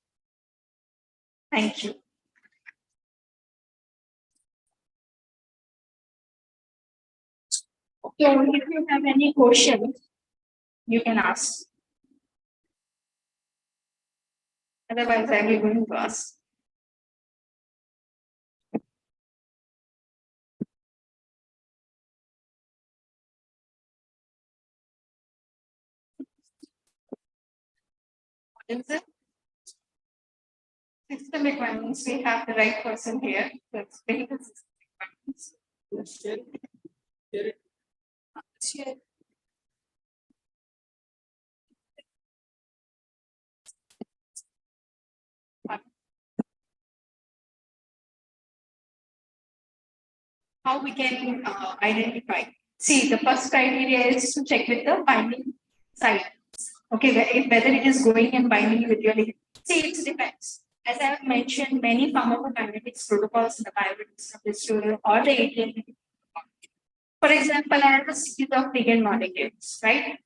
Thank you. So if you have any questions, you can ask. Otherwise, I will going to ask. What is it? System requirements. We have the right person here to explain the system requirements. Share. How we can identify? See, the first criteria is to check with the binding site. Okay, whether it is going and binding with your ligand. See, it depends. As I have mentioned, many pharmacokinetics protocols in the Biodiscovery Studio or the ATM. For example, I have a series of ligand molecules, right?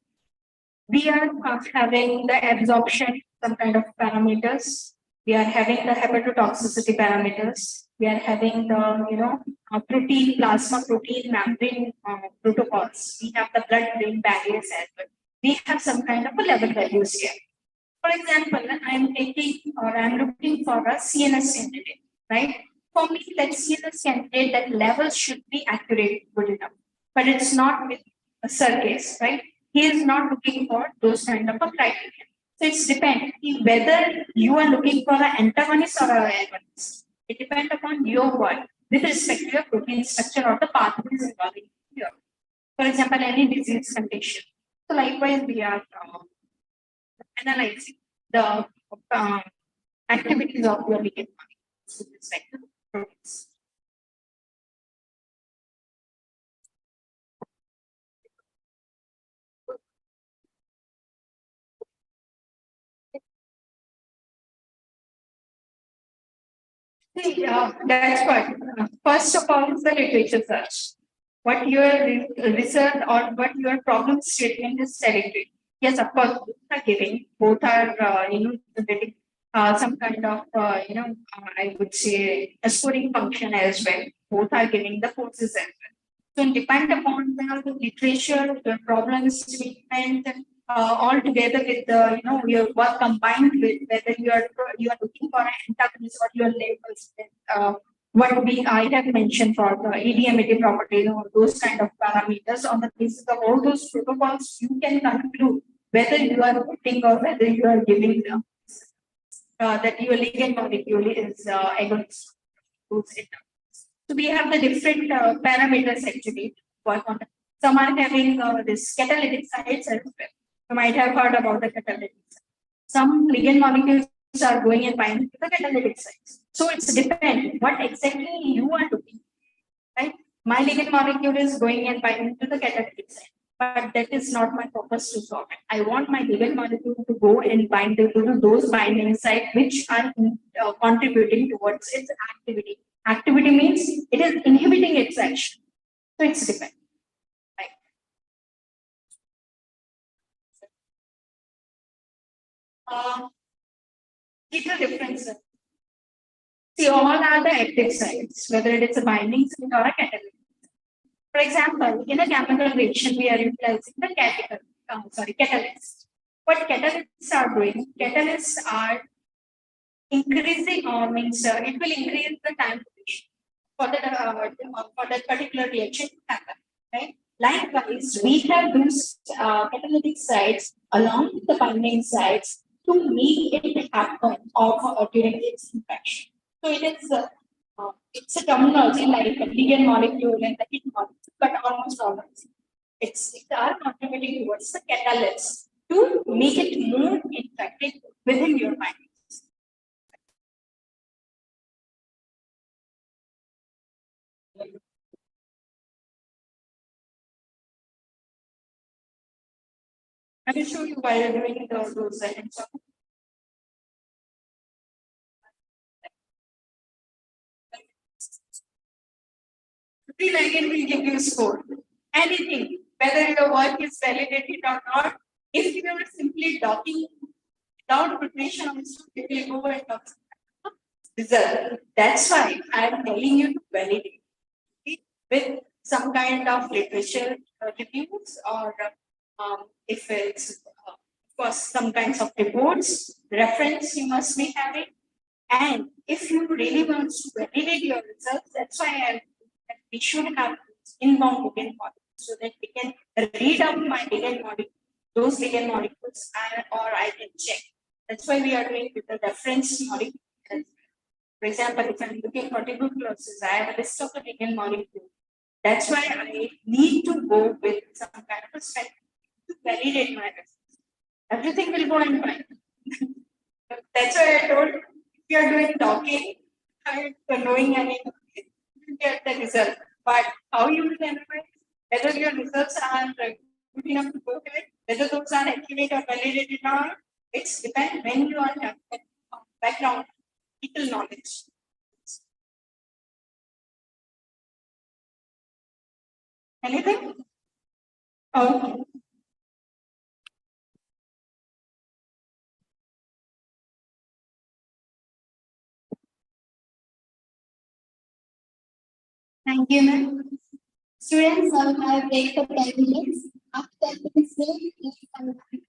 We are having the absorption, some kind of parameters. We are having the hepatotoxicity parameters. We are having the protein, plasma protein membrane protocols. We have the blood-brain barriers as well. We have some kind of a level values here. For example, I'm taking or I'm looking for a CNS candidate, right? For me, that CNS candidate, that level should be accurate, good enough. But it's not with a circus, right? He is not looking for those kind of a criteria. So it's depends whether you are looking for an antagonist or an agonist. It depends upon your work with respect to your protein structure or the pathways involving here. For example, any disease condition. So likewise, we are analyzing the activities of your ligand molecules with respect to proteins. See, that's what. First of all, is the literature search. What your research or what your problem statement is telling you. Yes, of course, both are giving. Both are, getting some kind of, I would say, a scoring function as well. Both are giving the forces as well. So, depend upon the literature, the problem statement, all together with the your work combined with whether you are looking for an antagonist or your labels what we I have mentioned for the EDMAT properties or those kind of parameters on the basis of all those protocols you can conclude whether you are putting or whether you are giving that your ligand molecule is agonist. So we have the different parameters actually work on. Some are having this catalytic sites as well. You might have heard about the catalytic sites. Some ligand molecules are going and binding to the catalytic sites. So it's depend what exactly you are looking, right? My ligand molecule is going and binding to the catalytic site, but that is not my purpose to solve it. I want my ligand molecule to go and bind to those binding sites which are contributing towards its activity. Activity means it is inhibiting its action. So it's depend. Little differences. See, all are the active sites, whether it is a binding site or a catalytic. For example, in a chemical reaction, we are utilizing the catalyst. What catalysts are doing? Catalysts are increasing or means it will increase the time duration for that particular reaction to happen. Right? Likewise, we have those catalytic sites along with the binding sites to make it happen during its infection. So it's a terminology like a ligand molecule and the hit molecule, but almost all of it. It's are contributing towards the catalyst to make it more effective within your mind. I will show you while doing those items. The ligand will give you a score. Anything, whether your work is validated or not, if you are simply docking without preparation also, it will go and talk result. That's why I am telling you to validate it with some kind of literature reviews or if it's of course some kinds of reports, reference you must be having. And if you really want to validate your results, that's why we should have inbound ligand molecules so that we can read out my ligand molecule, those ligand molecules, or I can check. That's why we are doing with the reference molecule. For example, if I'm looking for tuberculosis, I have a list of the ligand molecule. That's why I need to go with some kind of a spec to validate my results. Everything will go in fine. That's why I told if you are doing talking, and knowing and you get the result. But how you will analyze whether your results are good enough to go ahead, whether those are accurate or validated or not, it's depend when you are having background people knowledge. Anything? Okay. Thank you, ma'am. Students, I will have break for 10 minutes. After 10 minutes, please come back.